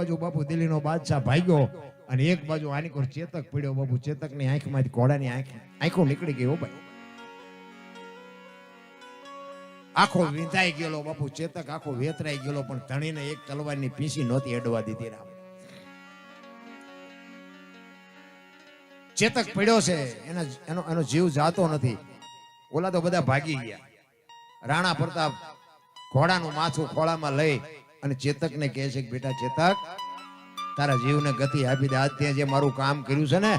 બાજુ બાપુ દિલ્હીનો બાદશાહ ભાગ્યો અને એક બાજુ આની કોર ચેતક પડ્યો બાપુ. ચેતકની આંખમાંથી ઘોડાની આંખો નીકળી ગઈ. હો ભાઈ, આખો વિંધાઈ ગયેલો બાપુ. ચેતક આખો વેતરાઈ ગયેલો, પણ ધણીને એક તલવારની પીસી નહોતી અડવા દીધી. રામ ચેતક પડ્યો છે, એનો જીવ જાતો નથી. ઓલા તો બધા ભાગી ગયા. રાણા પ્રતાપ ઘોડાનું માથું ખોળામાં લઈ અને ચેતકને કહે છે કે બેટા ચેતક, તારા જીવને ગતિ આપી દે. આજ તે જે મારું કામ કર્યું છે ને,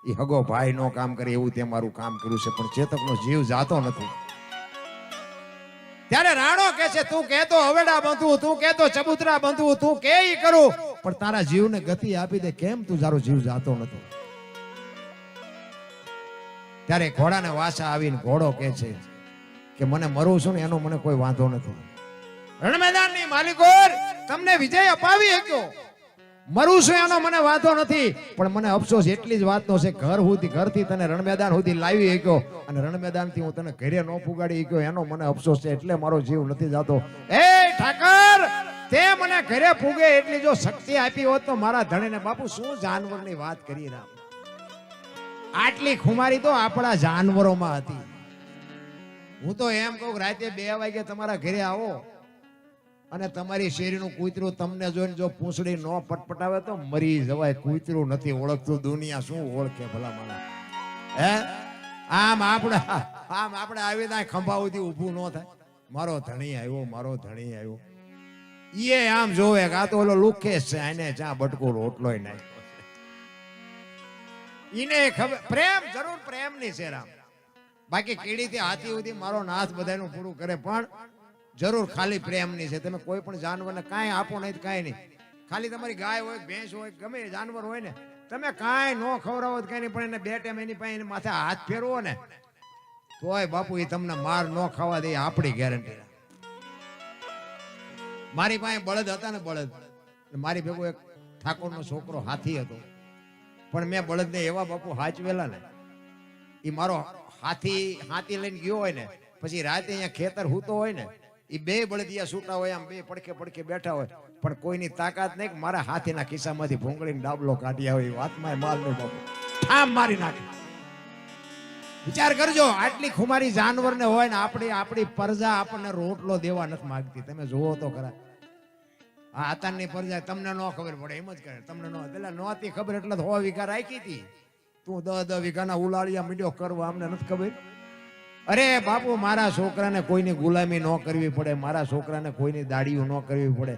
એ હગો ભાઈ નો કામ કરે એવું તે મારું કામ કર્યું છે, પણ ચેતકનો જીવ જાતો નથી. ત્યારે રાણો કહે છે તું કહેતો હવેડા બંધવું, તું કહેતો ચબૂતરા બંધવું, તું કે ઈ કરું, પણ તારા જીવને ગતિ આપી દે. કેમ તું તારો જીવ જાતો નથી? ત્યારે ઘોડાને વાસા આવીને ઘોડો કહે છે કે મને મરું છું ને એનો મને કોઈ વાંધો નથી. રણ મેદાનની માલિકો તમને વિજય અપાવી શક્યો, મરું છું એનો મને વાંધો નથી, પણ મને અફસોસ એટલી જ વાતનો છે, ઘરથી તને રણ મેદાન સુધી લાવી શક્યો અને રણ મેદાનથી હું તને ઘરે ન પુગાડી શક્યો એનો મને અફસોસ છે, એટલે મારો જીવ નથી જાતો. એ ઠાકર, તે મને ઘરે પુગે એટલી જો શક્તિ આપી હોત તો મારા ધણીને. બાપુ શું જાનવરની વાત કરી રામ? આટલી ખુમારી તો આપણા જાનવરોમાં હતી. હું તો એમ કહું રાતે 2 વાગે તમારા ઘરે આવો અને તમારી શેરીનું કૂતરું તમને જોઈને જો પૂંછડી ન પટપટાવે તો મરી જવાય. કૂતરું નથી ઓળખતું, દુનિયા શું ઓળખે ભલા માણસ? હે આમ આપણે આવી ત્યાં ખંભા સુધી ઊભું ન થાય. મારો ધણી આવ્યો, મારો ધણી આવ્યો. એ આમ જોવે કે આ તો ઓલો લુકેશ છે, આને ચા બટકો રોટલોય નાખ્યો. ઈને ખબર પ્રેમ જરૂર પ્રેમની છે રામ. બાકી કીડીથી હાથી સુધી મારો નાથ બધાનું પૂરું કરે, પણ જરૂર ખાલી પ્રેમની છે. તમે કોઈ પણ જાનવરને કાંઈ આપો નહીં, કાંઈ નહીં. ખાલી તમારી ગાય હોય, ભેંસ હોય, ગમે જાનવર હોય ને, તમે કાંઈ ન ખવડાવો કાંઈ નહીં, પણ એને 2 ટાઈમ એની પાસે માથે હાથ ફેરવો ને તોય બાપુ એ તમને માર ન ખાવા દે, આપણી ગેરંટી. મારી પાસે બળદ હતા ને, બળદ મારી ભેગો એક ઠાકોરનો છોકરો હાથી હતો, પણ મેં બળદને એવા બાપુ હાચવેલા ને, એ મારો હાથી લઈને ગયો હોય ને, પછી રાતે અહીંયા ખેતર હૂતો હોય ને, એ 2 બળદિયા છૂટા હોય, આમ 2 પડખે બેઠા હોય, પણ કોઈની તાકાત નહીં કે મારા હાથીના ખિસ્સામાંથી ભૂંગળીને ડાબલો કાઢી આવે. એ વાતમાં માલ નહીં બાપુ, ઠામ મારી નાખે. વિચાર કરજો, આટલી ખુમારી જાનવરને હોય ને, આપણી પ્રજા આપણને રોટલો દેવા નથી માંગતી. તમે જુઓ તો ખરા, આ આતાની પ્રજા તમને ન ખબર પડે એમ જ કરે. તમને ન પેલા નહોતી ખબર એટલે 100 વીઘા રાખી હતી, તું 10 વીઘાના ઉલાળિયા મીડિયો કરવા અમને નથી ખબર. અરે બાપુ, મારા છોકરાને કોઈની ગુલામી ન કરવી પડે, મારા છોકરાને કોઈની દાડીઓ ન કરવી પડે.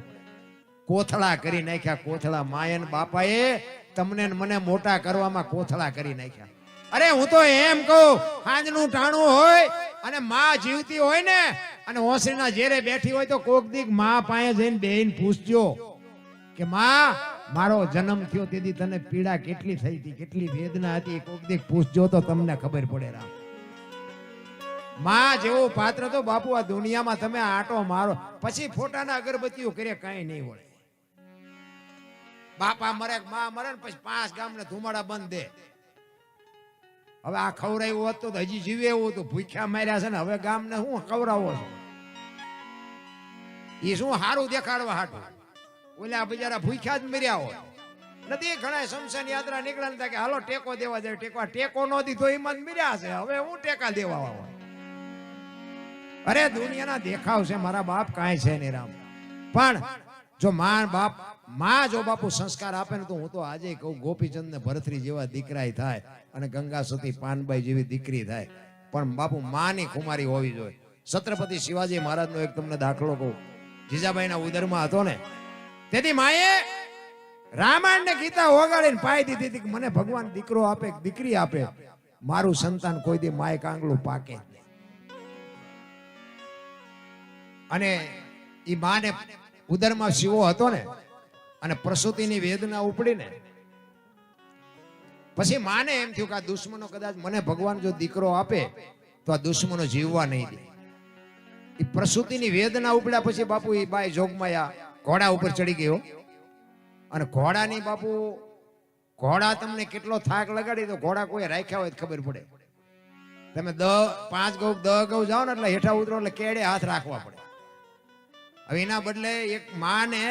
કોથળા કરી નાખ્યા, કોથળા. માયન બાપાએ તમને મને મોટા કરવામાં કોથળા કરી નાખ્યા. અરે હું તો એમ કહું, સાંજનું ટાણું હોય અને માં જીવતી હોય ને અને ઓસરીના ઝેરે બેઠી હોય તો કોક દીક માં પાસે જઈને બેહીને પૂછજો કે માં, મારો જન્મ થયો તેથી તને પીડા કેટલી થઈ હતી, કેટલી વેદના હતી, કોક દીક પૂછજો તો તમને ખબર પડે. રામ માં જેવું પાત્ર તો બાપુ આ દુનિયામાં તમે આટો મારો પછી ફોટાના અગરબત્તીઓ કરે કઈ નહીં વળે. બાપા મરે, માં મરે ને પછી 5 ગામને ધુમાડા બંધ દે. હવે આ ખવડાવ્યું હોત તો હજી જીવે એવું હતું, ભૂખ્યા માર્યા છે ને હવે ગામને શું ખવડાવો છો? એ શું સારું દેખાડવા હાટું? ઓલા બિચારા ભૂખ્યા જ મર્યા હોય. નથી ઘણા શમશાન યાત્રા નીકળ્યા કે હાલો ટેકો દેવા જાય. ટેકો ન દીધો એમાં જ મર્યા છે, હવે હું ટેકા દેવા આવો? અરે દુનિયાના દેખાવ છે મારા બાપ, કાંઈ છે નહીં રામ. પણ જો માં જો બાપુ સંસ્કાર આપે ને, તો હું તો આજે કહું ગોપીચંદ ને ભરતરી જેવા દીકરા થાય અને ગંગા સતી પાનબાઈ જેવી દીકરી થાય, પણ બાપુ માની ખુમારી હોવી જોઈએ. છત્રપતિ શિવાજી મહારાજનો એક તમને દાખલો કહું. જીજાબાઈના ઉદરમાં હતો ને, તેથી માએ રામાયણ ને ગીતા ઓગાળીને પાઈ દીધી હતી કે મને ભગવાન દીકરો આપે, દીકરી આપે, મારું સંતાન કોઈ દી માય કાંગલું પાકે. અને એ માને ઉદરમાં શિવો હતો ને, અને પ્રસૂતિની વેદના ઉપડી ને, પછી માને એમ થયું કે આ દુશ્મનો કદાચ મને ભગવાન જો દીકરો આપે તો આ દુશ્મનો જીવવા નહીં દે. એ પ્રસૂતિની વેદના ઉપડ્યા પછી બાપુ એ બાઈ જોગમાયા ઘોડા ઉપર ચડી ગયો. અને ઘોડાની બાપુ, ઘોડા તમને કેટલો થાક લગાડી તો ઘોડા કોઈ રાખ્યા હોય ખબર પડે. તમે 5 ગૌ 10 ગૌ જાઓ ને એટલે હેઠા ઉતરો એટલે કેડે હાથ રાખવા પડે. હવે એના બદલે એક માને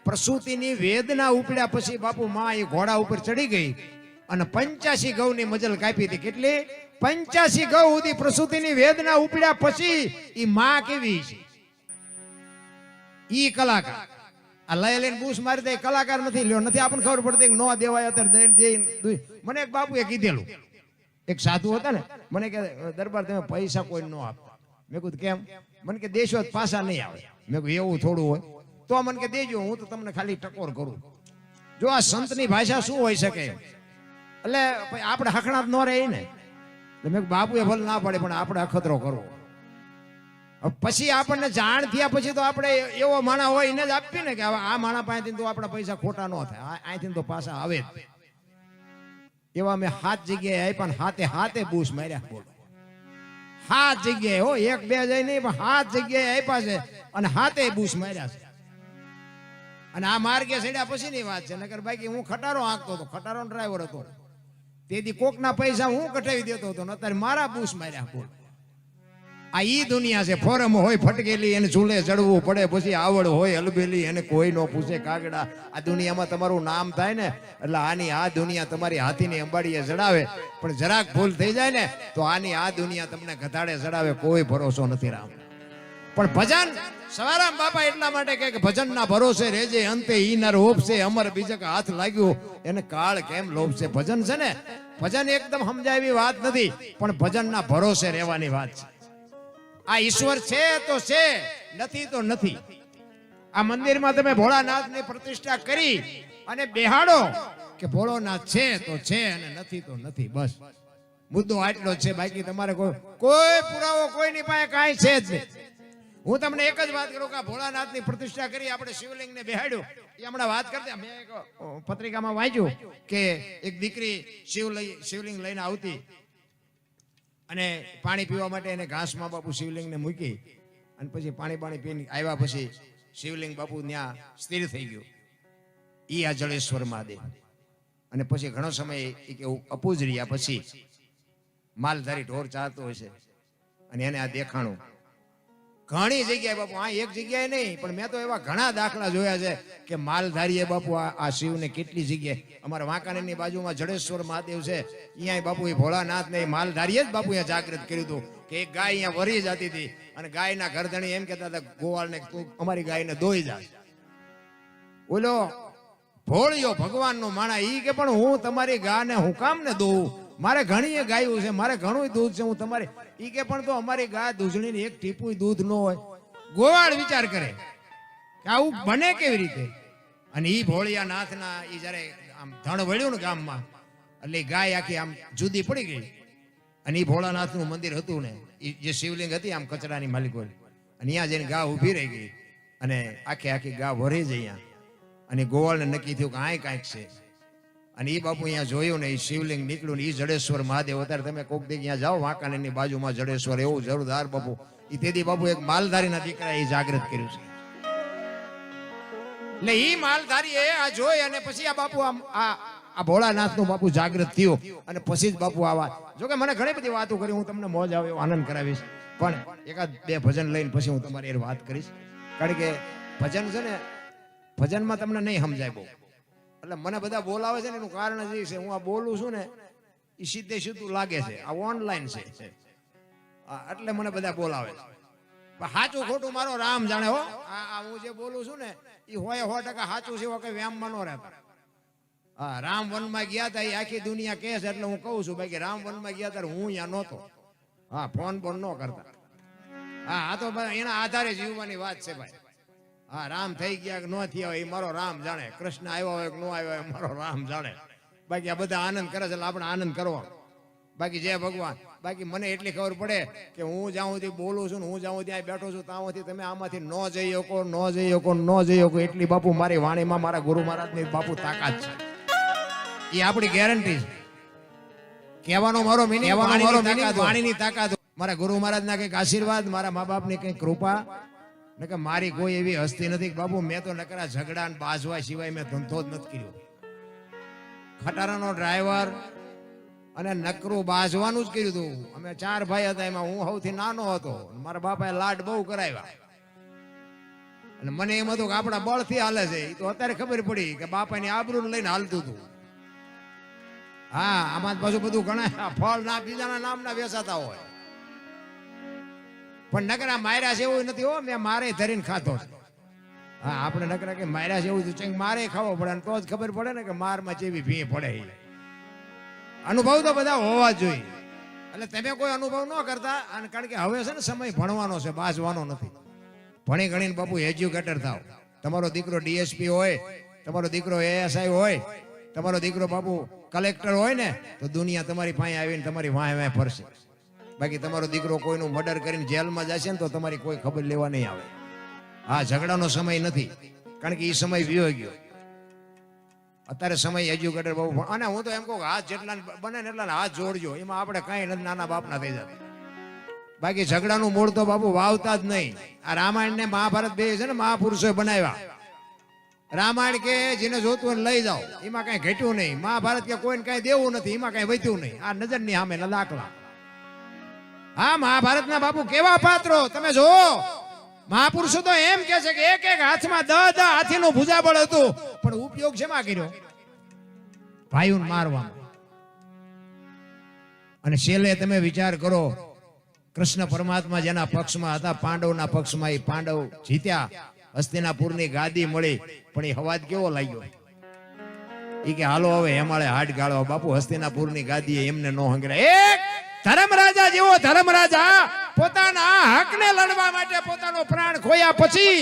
પ્રસૂતિની વેદના ઉપડ્યા પછી બાપુ માં એ ઘોડા ઉપર ચડી ગઈ અને 85 ઘઉંની મજલ કાપી હતી. કેટલી? 85 ઘઉં સુધી પ્રસૂતિની વેદના ઉપડ્યા પછી ઈ માં કેવી છે? ઈ કલાકાર. આ લઈ લઈને બૂસ મારી દે કલાકાર નથી. લ્યો નથી આપણને ખબર પડતી કે નો દેવાય અત્યારે મને એક બાપુએ કીધેલું. એક સાધુ હતા ને, મને કે દરબાર તમે પૈસા કોઈ ન આપતા. મેં કીધું કેમ? મને કે દેશો પાછા નહીં આવે. મેં કીધું એવું થોડું હોય તો મને કે દેજો, હું તો તમને ખાલી ટકોર કરું. જો આ સંતની ભાષા શું હોઈ શકે? એટલે આપણે હખણાત ન રહે ને. મેં બાપુએ ભલે ના પડે પણ આપણે અખતરો કરવો. પછી આપણને જાણ થયા પછી તો આપણે એવો માણા હોય એને જ આપીએ ને કે આ માણા પાસેથી તો આપણા પૈસા ખોટા ન થાય, અહીંથી તો પાછા આવે જ. એવા મેં 7 જગ્યાએ આપ્યા ને હાથે હાથે બૂસ માર્યા. બોલો 7 જગ્યાએ હો, 1 2 જઈ નહીં પણ 7 જગ્યાએ આપ્યા છે અને હાથે બૂસ માર્યા છે. અને આ માર્ગે ચડ્યા પછીની વાત છે. નકર બાકી હું ખટારો હાંકતો હતો, ખટારો ડ્રાઈવર હતો. તેથી કોકના પૈસા હું કઢાવી દેતો હતો, અત્યારે મારા બૂસ માર્યા. બોલ આ ઈ દુનિયા છે. ફોરમ હોય ફટકેલી એને ઝૂલે ચડવું પડે, પછી આવડ હોય અલબેલી એને કોઈ નો પૂછે કાગડા. આ દુનિયામાં તમારું નામ થાય ને એટલે આની આ દુનિયા તમારી હાથીની અંબાડીએ ચડાવે, પણ જરાક ભૂલ થઈ જાય ને તો આની આ દુનિયા તમને ગધાડે ચડાવે. કોઈ ભરોસો નથી રામ. પણ ભજન સવારામ બાપા એટલા માટે કે ભજનના ભરોસે રેજે, અંતે ઈ નર હોપશે, અમર બીજક હાથ લાગ્યો એને કાળ કેમ લોભશે. ભજન છે ને, ભજન એકદમ સમજાય એવી વાત નથી, પણ ભજનના ભરોસે રહેવાની વાત છે. આ ઈશ્વર છે તો છે, નથી તો નથી. આ મંદિરમાં તમે ભોળાનાથની પ્રતિષ્ઠા કરી અને બેહાડો કે ભોળોનાથ છે તો છે અને નથી તો નથી. બસ મુદ્દો આટલો છે. બાકી તમારે કોઈ પુરાવો કોઈની પાસે કાંઈ છે જ નહીં. હું તમને એક જ વાત કરું કે ભોળાનાથની પ્રતિષ્ઠા કરી, આપણે શિવલિંગને બેહાડ્યું. એ હમણાં વાત કરતા મેં એક પત્રિકામાં વાંચ્યું કે એક દીકરી શિવલિંગ લઈને આવતી અને પાણી પીવા માટે એને ઘાસમાં બાપુ શિવલિંગને મૂકી અને પછી પાણી પીને આવ્યા પછી શિવલિંગ બાપુ ત્યાં સ્થિર થઈ ગયું. ઈ આ જળેશ્વર મહાદેવ. અને પછી ઘણો સમય એ કે અપૂજ રહ્યા પછી માલધારી ઢોર ચારતો હશે અને એને આ દેખાણું. ઘણી જગ્યાએ બાપુ, આ એક જગ્યાએ નહીં પણ મેં તો એવા ઘણા દાખલા જોયા છે કે માલધારીએ બાપુ આ શિવને કેટલી જગ્યાએ, અમારા વાંકાનેરની બાજુમાં જડેશ્વર મહાદેવ છે, અહીંયા બાપુ એ ભોળાનાથને માલધારીએ જ બાપુ જાગૃત કર્યું હતું કે એક ગાય અહીંયા વરી જતી હતી અને ગાયના ઘરધણી એમ કહેતા હતા ગોવાળને તું અમારી ગાયને દોઈ જા. ઓલો ભોળિયો ભગવાનનો માણા ઈ કે પણ હું તમારી ગાયને હું કામ ને દોઉં, મારે ઘણી ગાયું છે, મારે ઘણું દૂધ છે, હું તમારી ઈ કે પણ તો અમારી ગાય દૂધણીને એક ટીપું દૂધ ન હોય. ગોવાળ વિચાર કરે કે આવું બને કેવી રીતે. અને ઈ ભોળિયા નાથના ઈ જયારે આમ ધણ વળ્યું ને ગામમાં એટલે ગાય આખી આમ જુદી પડી ગઈ. અને ઈ ભોળાનાથનું મંદિર હતું ને, જે શિવલિંગ હતી આમ કચરાની માલિકો, અને અહીંયા જઈને ગા ઊભી રહી ગઈ અને આખી ગા ભરી જ અહીંયા. અને ગોવાળને નક્કી થયું કે આ કાંઈક છે. અને એ બાપુ અહીંયા જોયું ને, એ શિવલિંગ નીકળ્યું ને, એ જડેશ્વર મહાદેવ. અત્યારે તમે કોક દી અહીંયા જાઓ વાંકાનેરની બાજુમાં જડેશ્વર, એવું જોરદાર બાપુ. એ તેથી બાપુ એક માલધારીના દીકરા એ જાગૃત કર્યું છે. એટલે એ માલધારી આ જોઈ અને પછી આ બાપુ આ ભોળાનાથનું બાપુ જાગૃત થયું અને પછી જ બાપુ આ વાત. જોકે મને ઘણી બધી વાતો કરી, હું તમને મોજ આવે એવો આનંદ કરાવીશ, પણ એકાદ બે ભજન લઈને પછી હું તમારી વાત કરીશ. કારણ કે ભજન છે ને, ભજનમાં તમને નહીં સમજાય બહુ. એટલે મને બધા બોલાવે છે ને એનું કારણ જ એ છે, હું આ બોલું છું ને એ સીધે સીધું લાગે છે, આ ઓનલાઈન છે એટલે મને બધા બોલાવે છે. પણ સાચું ખોટું મારો રામ જાણે હો. આ હું જે બોલું છું ને એ 100% સાચું છે, કઈ વ્યામમાં ન રહેતા. હા, રામ વનમાં ગયા હતા એ આખી દુનિયા કહે છે એટલે હું કહું છું. બાકી રામ વનમાં ગયા ત્યારે હું અહીંયા નહોતો. હા, ફોન ન કરતા. હા, આ તો એના આધારે જીવવાની વાત છે ભાઈ. હા, રામ થઈ ગયા કે ન થયા હોય એ મારો રામ જાણે. કૃષ્ણ આવ્યો હોય કે ન આવ્યો હોય મારો રામ જાણે. બાકી આ બધા આનંદ કરે છે એટલે આપણે આનંદ કરવો. બાકી જય ભગવાન. બાકી મને એટલી ખબર પડે કે હું જ્યાં સુધી બોલું છું ને, હું જ્યાં ત્યાં બેઠો છું ત્યાંથી તમે આમાંથી ન જઈ શકો. એટલી બાપુ મારી વાણીમાં મારા ગુરુ મહારાજની બાપુ તાકાત છે. એ આપણી ગેરંટી છે. કહેવાનો મારો મિનિંગ વાણીની તાકાત. મારા ગુરુ મહારાજના કંઈક આશીર્વાદ, મારા મા બાપની કંઈક કૃપા, ને કે મારી કોઈ એવી હસ્તી નથી બાપુ. મેં તો નકરા ઝઘડા ને બાજવા સિવાય મેં ધંધો જ નથી કર્યો. ખટારાનો ડ્રાઈવર અને નકરું બાજવાનું જ કર્યું હતું. અમે 4 ભાઈ હતા, એમાં હું સૌથી નાનો હતો. મારા બાપાએ લાડ બહુ કરાવ્યા અને મને એમ હતું કે આપણા બળથી હાલે છે. એ તો અત્યારે ખબર પડી કે બાપાની આબરૂને લઈને હાલતું હતું. હા, આમાં પાછું બધું ઘણા ફળ ના બીજાના નામના વેચાતા હોય. પણ નકરા માર્યા છે એવું નથી હો, મેં મારે ધરીને ખાતો છે. હા, આપણે નકરા કે માર્યા છે એવું છે, મારે ખાવો પડે તો જ ખબર પડે ને કે મારમાં જેવી ભી પડે. અનુભવ તો બધા હોવા જોઈએ. એટલે તમે કોઈ અનુભવ ન કરતા, અને કારણ કે હવે છે ને સમય ભણવાનો છે, બાજવાનો નથી. ભણી ગણીને બાપુ એજ્યુકેટર થાવ. તમારો દીકરો ડીએસપી હોય, તમારો દીકરો એએસઆઈ હોય, તમારો દીકરો બાપુ કલેક્ટર હોય ને તો દુનિયા તમારી પાસે આવીને તમારી વાંય વાંય ફરશે. બાકી તમારો દીકરો કોઈનું મર્ડર કરીને જેલમાં જશે ને તો તમારી કોઈ ખબર લેવા નહીં આવે. હા, ઝઘડાનો સમય નથી, કારણ કે એ સમય વિયો ગયો. અત્યારે સમય એજ્યુકેટર બહુ. અને હું તો એમ કહું હાથ જેટલા બને ને એટલા હાથ જોડજો, એમાં આપણે કઈ નથી નાના બાપના થઈ જતા. બાકી ઝઘડાનું મૂળ તો બાપુ વાવતા જ નહીં. આ રામાયણ ને મહાભારત બે છે ને મહાપુરુષોએ બનાવ્યા. રામાયણ કે જેને જોતું હોય લઈ જાઓ, એમાં કઈ ઘટ્યું નહીં. મહાભારત કે કોઈને કઈ દેવું નથી, એમાં કઈ વધ્યું નહીં. આ નજરની સામે દાખલા. હા, મહાભારતના બાપુ કેવા પાત્રો તમે જો. મહાપુરુષો તો એમ કે છે કે એક એક હાથમાં 10 હાથીનું ભુજાબળ હતું, પણ ઉપયોગ શેમાં કર્યો? ભાઈઓને મારવામાં. અને છેલ્લે તમે વિચાર કરો, કૃષ્ણ પરમાત્મા જેના પક્ષમાં હતા, પાંડવના પક્ષમાં, એ પાંડવ જીત્યા, હસ્તિનાપુરની ગાદી મળી. પણ એ હવાજ કેવો લાગ્યો? એ કે હાલો હવે હેમાળે હાડ ગાળવા. બાપુ હસ્તિનાપુરની ગાદી એમને નો હંગરા. એક ધર્મરાજા જેવો ધર્મરાજા પોતાના હકને લડવા માટે પોતાનો પ્રાણ ખોયા પછી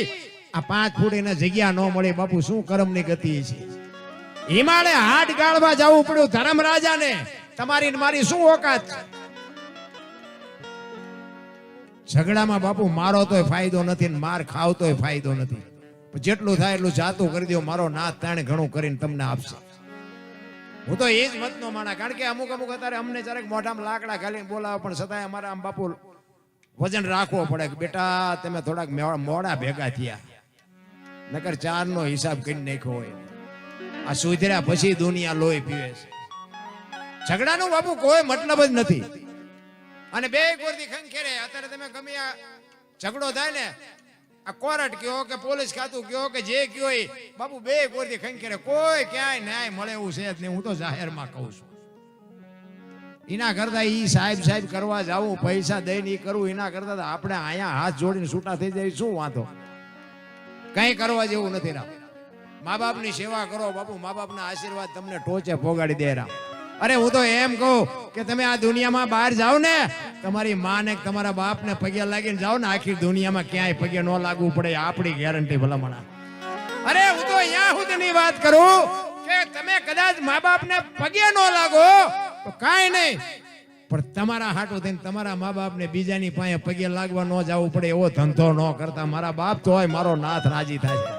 આ 5 ફૂટની જગ્યા ન મળી. બાપુ શું કર્મની ગતિ છે? હિમાલય હાડ ગાળવા જવું પડ્યું ધર્મરાજાને. તમારી મારી શું ઓકાત? ઝઘડામાં બાપુ મારો તોય ફાયદો નથી, માર ખાવ તોય ફાયદો નથી. જેટલું થાય એટલું જાતું કરી દો. મારો નાથ તાણે ઘણું કરીને તમને આપશે. હું તો એ જ મતનો માણા. કારણ કે અમુક અત્યારે અમને જરાક મોઢામાં લાકડા ખાલી બોલાવે, પણ છતાંય અમારે આમ બાપુ વજન રાખવો પડે કે બેટા તમે થોડાક મોડા ભેગા થયા, નકર 4 નો હિસાબ કરી નાખ્યો હોય. આ સુધર્યા પછી દુનિયા લોહી પીવે છે. ઝઘડાનું બાપુ કોઈ મતલબ જ નથી. અને બે કોરથી ખંખેરે. અત્યારે તમે ગમે આ ઝઘડો થાય ને, આ કોર્ટ કયો કે પોલીસ ખાતું કયો કે જે કયો, બાપુ બે કોરથી ખંખેરે. કોઈ ક્યાંય ન્યાય મળે એવું છે જ નહીં. હું તો જાહેરમાં કહું છું. એના કરતા ઈ સાહેબ કરવા જાવું, પૈસા દઈને ઈ કરવું, એના કરતા આપણે અહીંયા હાથ જોડીને છૂટા થઈ જાય શું વાંધો? કઈ કરવા જેવું નથી. રામ, મા બાપની સેવા કરો બાપુ. મા બાપના આશીર્વાદ તમને ટોચે પોગાડી દે. રામ, અરે હું તો એમ કહું કે તમે આ દુનિયામાં બહાર જાઓ ને, તમારી માં ને તમારા બાપ ને પગે લાગીને જાઓ ને, આખી દુનિયામાં ક્યાંય પગે ન લાગવું પડે, આપણી ગેરંટી ભલામણા. અરે હું તો અહીંયા સુધીની વાત કરું કે તમે કદાચ મા બાપ ને પગે ન લાગો તો કાંઈ નહીં, પણ તમારા હાટું થઈને તમારા મા બાપ ને બીજાની પાસે પગે લાગવા ન જવું પડે એવો ધંધો ન કરતા. મારા બાપ તો હોય, મારો નાથ રાજી થાય.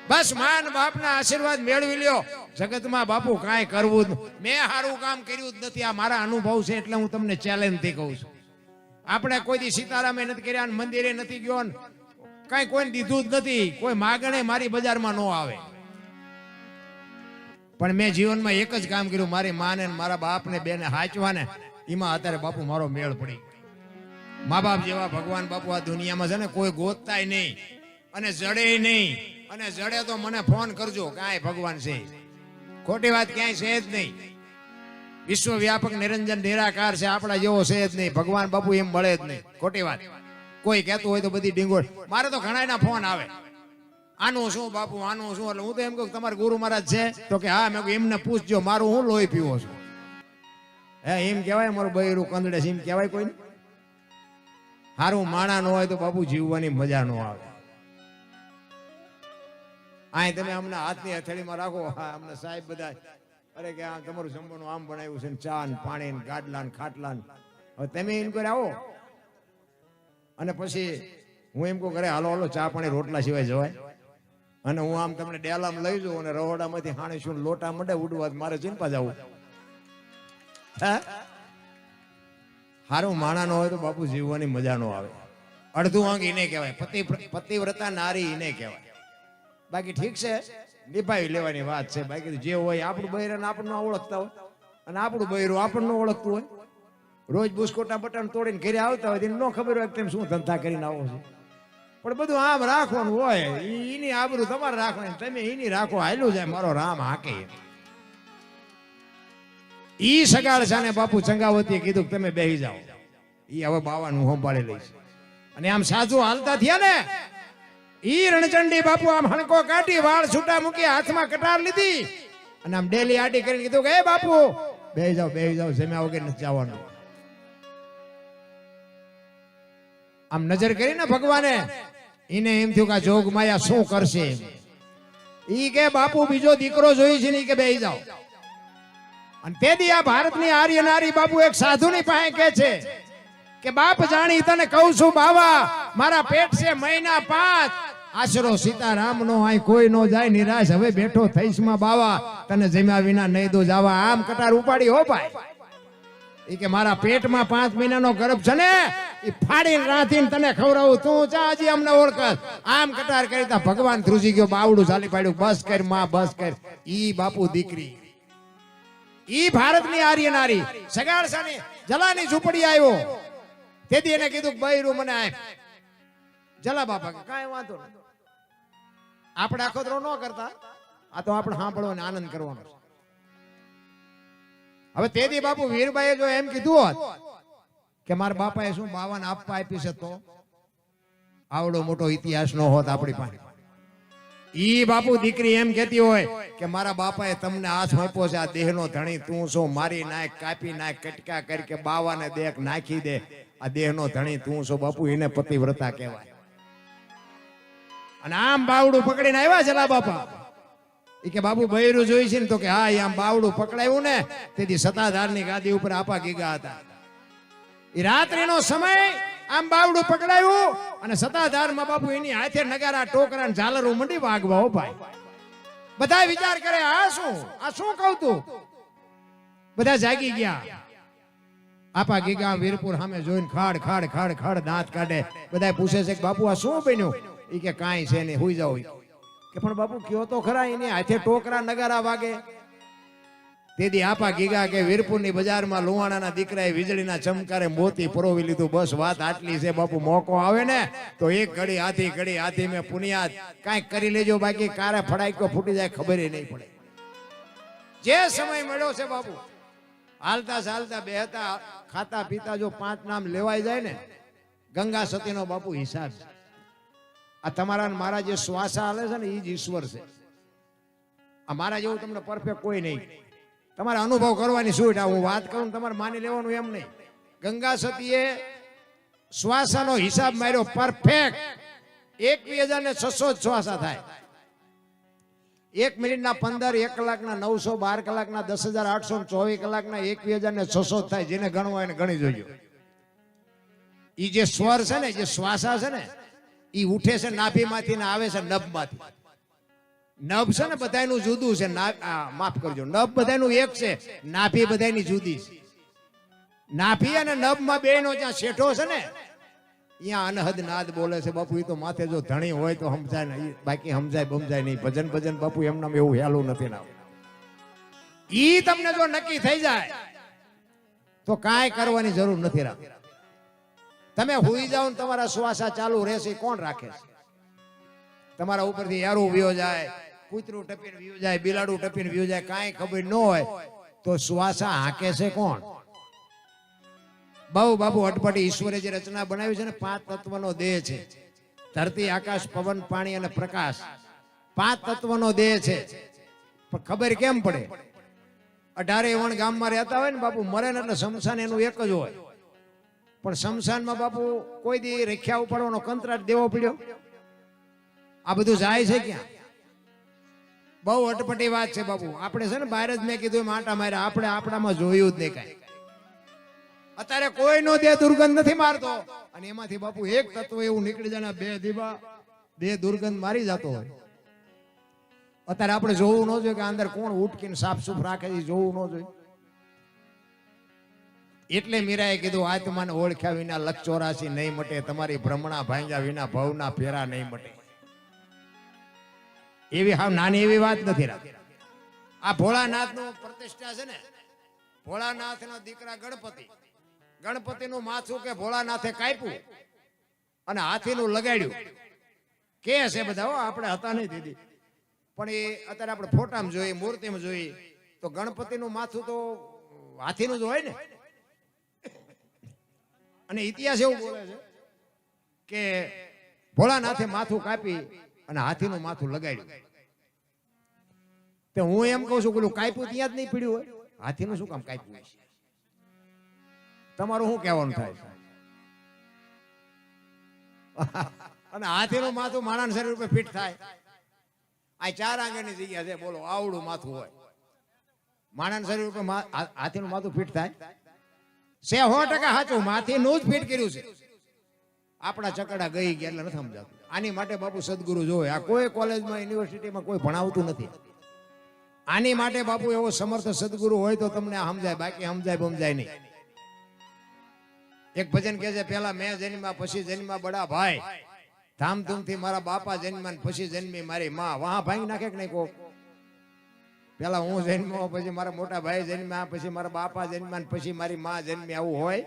બસ માન બાપના આશીર્વાદ મેળવી લ્યો. જગતમાં બાપુ કાંઈ કરવું મેં સારું કામ કર્યું જ નથી. આ મારા અનુભવ છે એટલે હું તમને ચેલેન્જ થી કહું છું. આપણે કોઈ દી સીતારામે નથી કર્યા, મંદિરે નથી ગયો, કઈ કોઈ દીધું જ નથી. કોઈ માગણે મારી બજારમાં ન આવે. પણ મેં જીવનમાં એક જ કામ કર્યું, મારી માને મારા બાપ ને બેને હાચવા ને, એમાં અત્યારે બાપુ મારો મેળ પડી. મા બાપ જેવા ભગવાન બાપુ આ દુનિયામાં છે ને કોઈ ગોતતાય નહીં અને જડે નહીં. અને જડે તો મને ફોન કરજો, કાંઈ ભગવાન છે. ખોટી વાત ક્યાંય છે જ નહીં. વિશ્વવ્યાપક નિરંજન નિરાકાર છે, આપણા જેવો છે જ નહીં. ભગવાન બાપુ એમ મળે જ નહીં. ખોટી વાત. કોઈ કહેતું હોય તો બધી ડીંગોળ. મારે તો ઘણા ફોન આવે, આનું શું બાપુ, આનું શું. એટલે હું તો એમ કહું તમારા ગુરુ મહારાજ છે તો કે હા. મેં કહું એમને પૂછજો, મારું હું લોહી પીવો છું. હે એમ કહેવાય મારું બૈરું કંદડે છે એમ કહેવાય? કોઈ સારું માણા ન હોય તો બાપુ જીવવાની મજા ન આવે. આ તમે અમને હાથની હથેળીમાં રાખો. હા, અમને સાહેબ બધા અરે કે આ તમારું જમવાનું આમ બનાવ્યું છે, ચા ને પાણી ને ગાડલા ને ખાટલા ને. હવે તમે એમ કરી આવો અને પછી હું એમ કહું ઘરે હાલો હાલો ચા પાણી રોટલા સિવાય જવાય. અને હું આમ તમને ડેલામાં લઈ જાઉં અને રહોડામાંથી હાણે શું લોટા મંડે ઉડવા, મારે ચિંતા જવું. હા, સારું માણા ન હોય તો બાપુ જીવવાની મજા ન આવે. અડધું અંગ એને કહેવાય. પતિવ્રતા નારી એને કહેવાય. બાકી ઠીક છે, નિભાવી લેવાની વાત છે. બાકી જે હોય આપણું બૈરાને આપણને ઓળખતા હોય અને આપણું બૈરું આપણને ઓળખતું હોય. રોજ બુસ્કોટા બટન તોડીને ઘરે આવતા હોય, એને ન ખબર હોય કે તેમ શું ધંધા કરીને આવો છો. પણ બધું આમ રાખવાનું હોય, એની આબરૂ તમારે રાખવાની, તમે એની રાખો, હાલ્યું જાય મારો રામ હાકે. ઈ સગાળ સાને બાપુ ચંગાવતીએ કીધું તમે બેહી જાઓ, ઈ હવે બાવાનું સંભાળી લઈશ. અને આમ સાધુ હાલતા થયા ને, ઈ રણચંડી બાપુ આમ હણકો કાઢી, વાળ છૂટા મૂકી, હાથમાં કટાર લીધી અને આમ ડેલી આડી કરીને કીધું કે એ બાપુ બેહી જાઓ, જમ્યા વગર નથી જવાનું. આમ નજર કરીને ભગવાને એને એમ થયું કે જોગ માયા શું કરશે. ઈ કે બાપુ બીજો દીકરો જોઈ છે ને, ઈ કે બેહી જાઓ. અને તેથી આ ભારતની આર્ય નારી બાપુ એક સાધુની પાસે કહે છે કે બાપ જાણી તને કહું છું બાવા, મારા પેટ છે મહિના 5, આશરો સીતારામ નો આય કોઈ નો જાય નિરાશ, હવે બેઠો થઈશ માં બાવા, તને જમ્યા વિના નહીં દો જાવા. આમ કટાર ઉપાડી હો ભાઈ. ઈ કે મારા પેટમાં 5 મહિનાનો ગર્ભ છે ને, ઈ ફાડીને રાંધીને તને ખવડાવું, તું ચા હજી અમને ઓળખસ. આમ કટાર કરતા ભગવાન ધ્રુજી ગયો, બાવડું ચાલી પાડ્યું, બસ કર માં બસ કર. ઈ બાપુ દીકરી, ઈ ભારતની આર્ય નારી સગાળસાની જલાની ઝૂંપડી આવ્યો. તેથી એને કીધું બૈરું મને આપ. જલા બાપા કે કાંઈ વાંધો નહીં, આપણે આખોતરો ન કરતા, આ તો આપણે સાંભળવાનો આનંદ કરવાનો. હવે તેથી બાપુ વીરબાઈએ જો એમ કીધું હોત કે મારા બાપાએ શું બાવાને આપવા આપી છે, તો આવડો મોટો ઇતિહાસ નો હોત આપણી પાસે. ઈ બાપુ દીકરી એમ કહેતી હોય કે મારા બાપાએ તમને હાથ આપ્યો છે, આ દેહનો ધણી તું છો, મારી નાખ, કાપી નાખ, કટકા કરી કે બાવાને દેખ નાખી દે, આ દેહનો ધણી તું છો. બાપુ એને પતિવ્રતા કહેવાય. અને આમ બાવડું પકડીને આવ્યા જલા બાપા. ઈ કે બાપુ બૈરું જોઈ છે ને, તો કે હા. આમ બાવડું પકડાયું ને, તેથી સત્તાધારની ગાદી ઉપર આપા ગીગા હતા. એ રાત્રિનો સમય, આમ બાવડું પકડાયું અને સત્તાધારમાં બાપુ એની હાથે નગારા ટોકરા ઝાલરો મંડી વાગવા. હો ભાઈ, બધા વિચાર કરે આ શું કહું તું. બધા જાગી ગયા. આપા ગીગા વીરપુર સામે જોઈને ખાડ ખાડ ખાડ ખાડ દાંત કાઢે. બધા પૂછે છે કે બાપુ આ શું બન્યું. ઈ કે કાંઈ છે નહીં, હુઈ જાઓ. કે પણ બાપુ કયો તો ખરા, એની હાથે ટોકરા નગારા વાગે. તેથી આપા ગીગા કે વીરપુરની બજારમાં લુહાણાના દીકરાએ વીજળીના ચમકારે મોતી પરોવી લીધું. બસ વાત આટલી છે બાપુ. મોકો આવે ને તો એક ઘડી હાથી મેં પુનિયાદ કાંઈક કરી લેજો, બાકી કારે ફડાઈકો ફૂટી જાય ખબર નહીં પડે. જે સમય મળ્યો છે બાપુ, હાલતા ચાલતા બેહતા ખાતા પીતા જો 5 નામ લેવાઈ જાય ને, ગંગા સતીનો બાપુ હિસાબ છે. આ તમારા મારા જે શ્વાસા હાલે છે ને, એ જ ઈશ્વર છે. આ મારા જેવું તમને પરફેક્ટ કોઈ નહીં. તમારે અનુભવ કરવાની છૂટ. હું વાત કરું તમારે માની લેવાનું એમ નહીં. ગંગા સતીએ શ્વાસાનો હિસાબ માર્યો પરફેક્ટ. 21,600 શ્વાસા થાય. 1 મિનિટના 15, 1 કલાકના 900, 12 કલાકના 10,824 કલાકના 21,600 થાય. જેને ગણવા એને ગણી જોજો. ઈ જે સ્વર છે ને, જે શ્વાસા છે ને, ઈ ઉઠે છે નાભીમાંથી ને આવે છે નભમાંથી. નભ છે ને બધાયનું જુદું છે. માફ કરજો, નભ બધાયનું એક છે, નાભી બધાયની જુદી છે. નાભી અને નભમાં બેનો જ્યાં શેઠો છે ને, ત્યાં અનહદ નાદ બોલે છે બાપુ. એ તો માથે જો ધણી હોય તો સમજાય ને, બાકી સમજાય બમજાય નહીં. ભજન બાપુ એમનામ એવું હેલું નથી ના. ઈ તમને જો નક્કી થઈ જાય તો કાંઈ કરવાની જરૂર નથી રાખતી. તમે હુઈ જાઓ ને તમારા શ્વાસા ચાલુ રહેશે, કોણ રાખે છે? તમારા ઉપરથી યારું વ્યો જાય, કૂતરું ટપીને વ્યો જાય, બિલાડું ટપીને વ્યો જાય, કાંઈ ખબર ન હોય તો શ્વાસા હાકે છે કોણ? બહુ બાપુ અટપટી ઈશ્વરે જે રચના બનાવી છે ને, 5 તત્વનો દેહ છે. ધરતી, આકાશ, પવન, પાણી અને પ્રકાશ. 5 તત્વનો દેહ છે. પણ ખબર કેમ પડે? 18 વણ ગામમાં રહેતા હોય ને બાપુ, મરે ને એટલે શમશાન એનું એક જ હોય. પણ શમશાનમાં બાપુ કોઈ દી રેખ્યા ઉપાડવાનો કંત્રાટ દેવો પડ્યો? આ બધું જાય છે ક્યાં? બહુ અટપટી વાત છે બાપુ. આપણે છે ને બહાર જ મેં કીધું આટા માર્યા, આપણે આપણામાં જોયું જ નહીં કાંઈ. અત્યારે કોઈનો દેહ દુર્ગંધ નથી મારતો, અને એમાંથી બાપુ એક તત્વ એવું નીકળી જાય, 2 દીવા દેહ દુર્ગંધ મારી જતો હોય. અત્યારે આપણે જોવું ન જોઈએ કે અંદર કોણ ઉટકીને સાફ સુફ રાખે છે, જોવું ન જોઈએ. એટલે મીરાએ કીધું આત્માને ઓળખ્યા વિના લખ 84 નહીં મટે, તમારી ભ્રમણા ભાંગ્યા વિના ભવના ફેરા નહીં મટે. એવી હાવ નાની એવી વાત નથી રાખી. આ ભોળાનાથનું પ્રતિષ્ઠા છે ને, ભોળાનાથના દીકરા ગણપતિનું માથું કે ભોળાનાથે કાપ્યું અને હાથીનું લગાડ્યું. કે છે બધા, હો આપણે હતા નહીં દીદી, પણ એ અત્યારે આપણે ફોટામાં જોઈએ, મૂર્તિમાં જોઈએ તો ગણપતિનું માથું તો હાથીનું જ હોય ને. અને ઇતિહાસ એવું બોલે છે કે ભોળાનાથે માથું કાપી અને હાથીનું માથું લગાડ્યું. તો હું એમ કહું છું કે કાપ્યું ત્યાં જ નહીં પીડ્યું હોય, હાથીનું શું કામ કાપ્યું છે? તમારું શું કહેવાનું થાય? અને હાથીનું માથું માણસ શરીર ઉપર ફિટ થાય? આ 4 આંગળની જગ્યા છે, બોલો આવડું માથું હોય, માણસ શરીર ઉપર હાથીનું માથું ફિટ થાય? 100% સાચું, માથીનું જ ફિટ કર્યું છે. આપણા ચકડા ગઈ ગયા એટલે નથી સમજાતું. આની માટે બાપુ સદગુરુ જોવે. આ કોઈ કોલેજમાં યુનિવર્સિટીમાં કોઈ ભણાવતું નથી. આની માટે બાપુ એવો સમર્થ સદગુરુ હોય તો તમને સમજાય, બાકી સમજાય નહીં. એક ભજન કહે છે, પેલા મેં જન્મ્યા પછી જન્મ્યા બડા ભાઈ, ધામધૂમથી મારા બાપા જન્મ્યા પછી જન્મી મારી માં. વાહ ભાંગી નાખે કે નહીં કોક? પેલા હું જન્મ્યો, પછી મારા મોટા ભાઈ જન્મ્યા, પછી મારા બાપા જન્મ્યા, પછી મારી માં જન્મી, આવું હોય?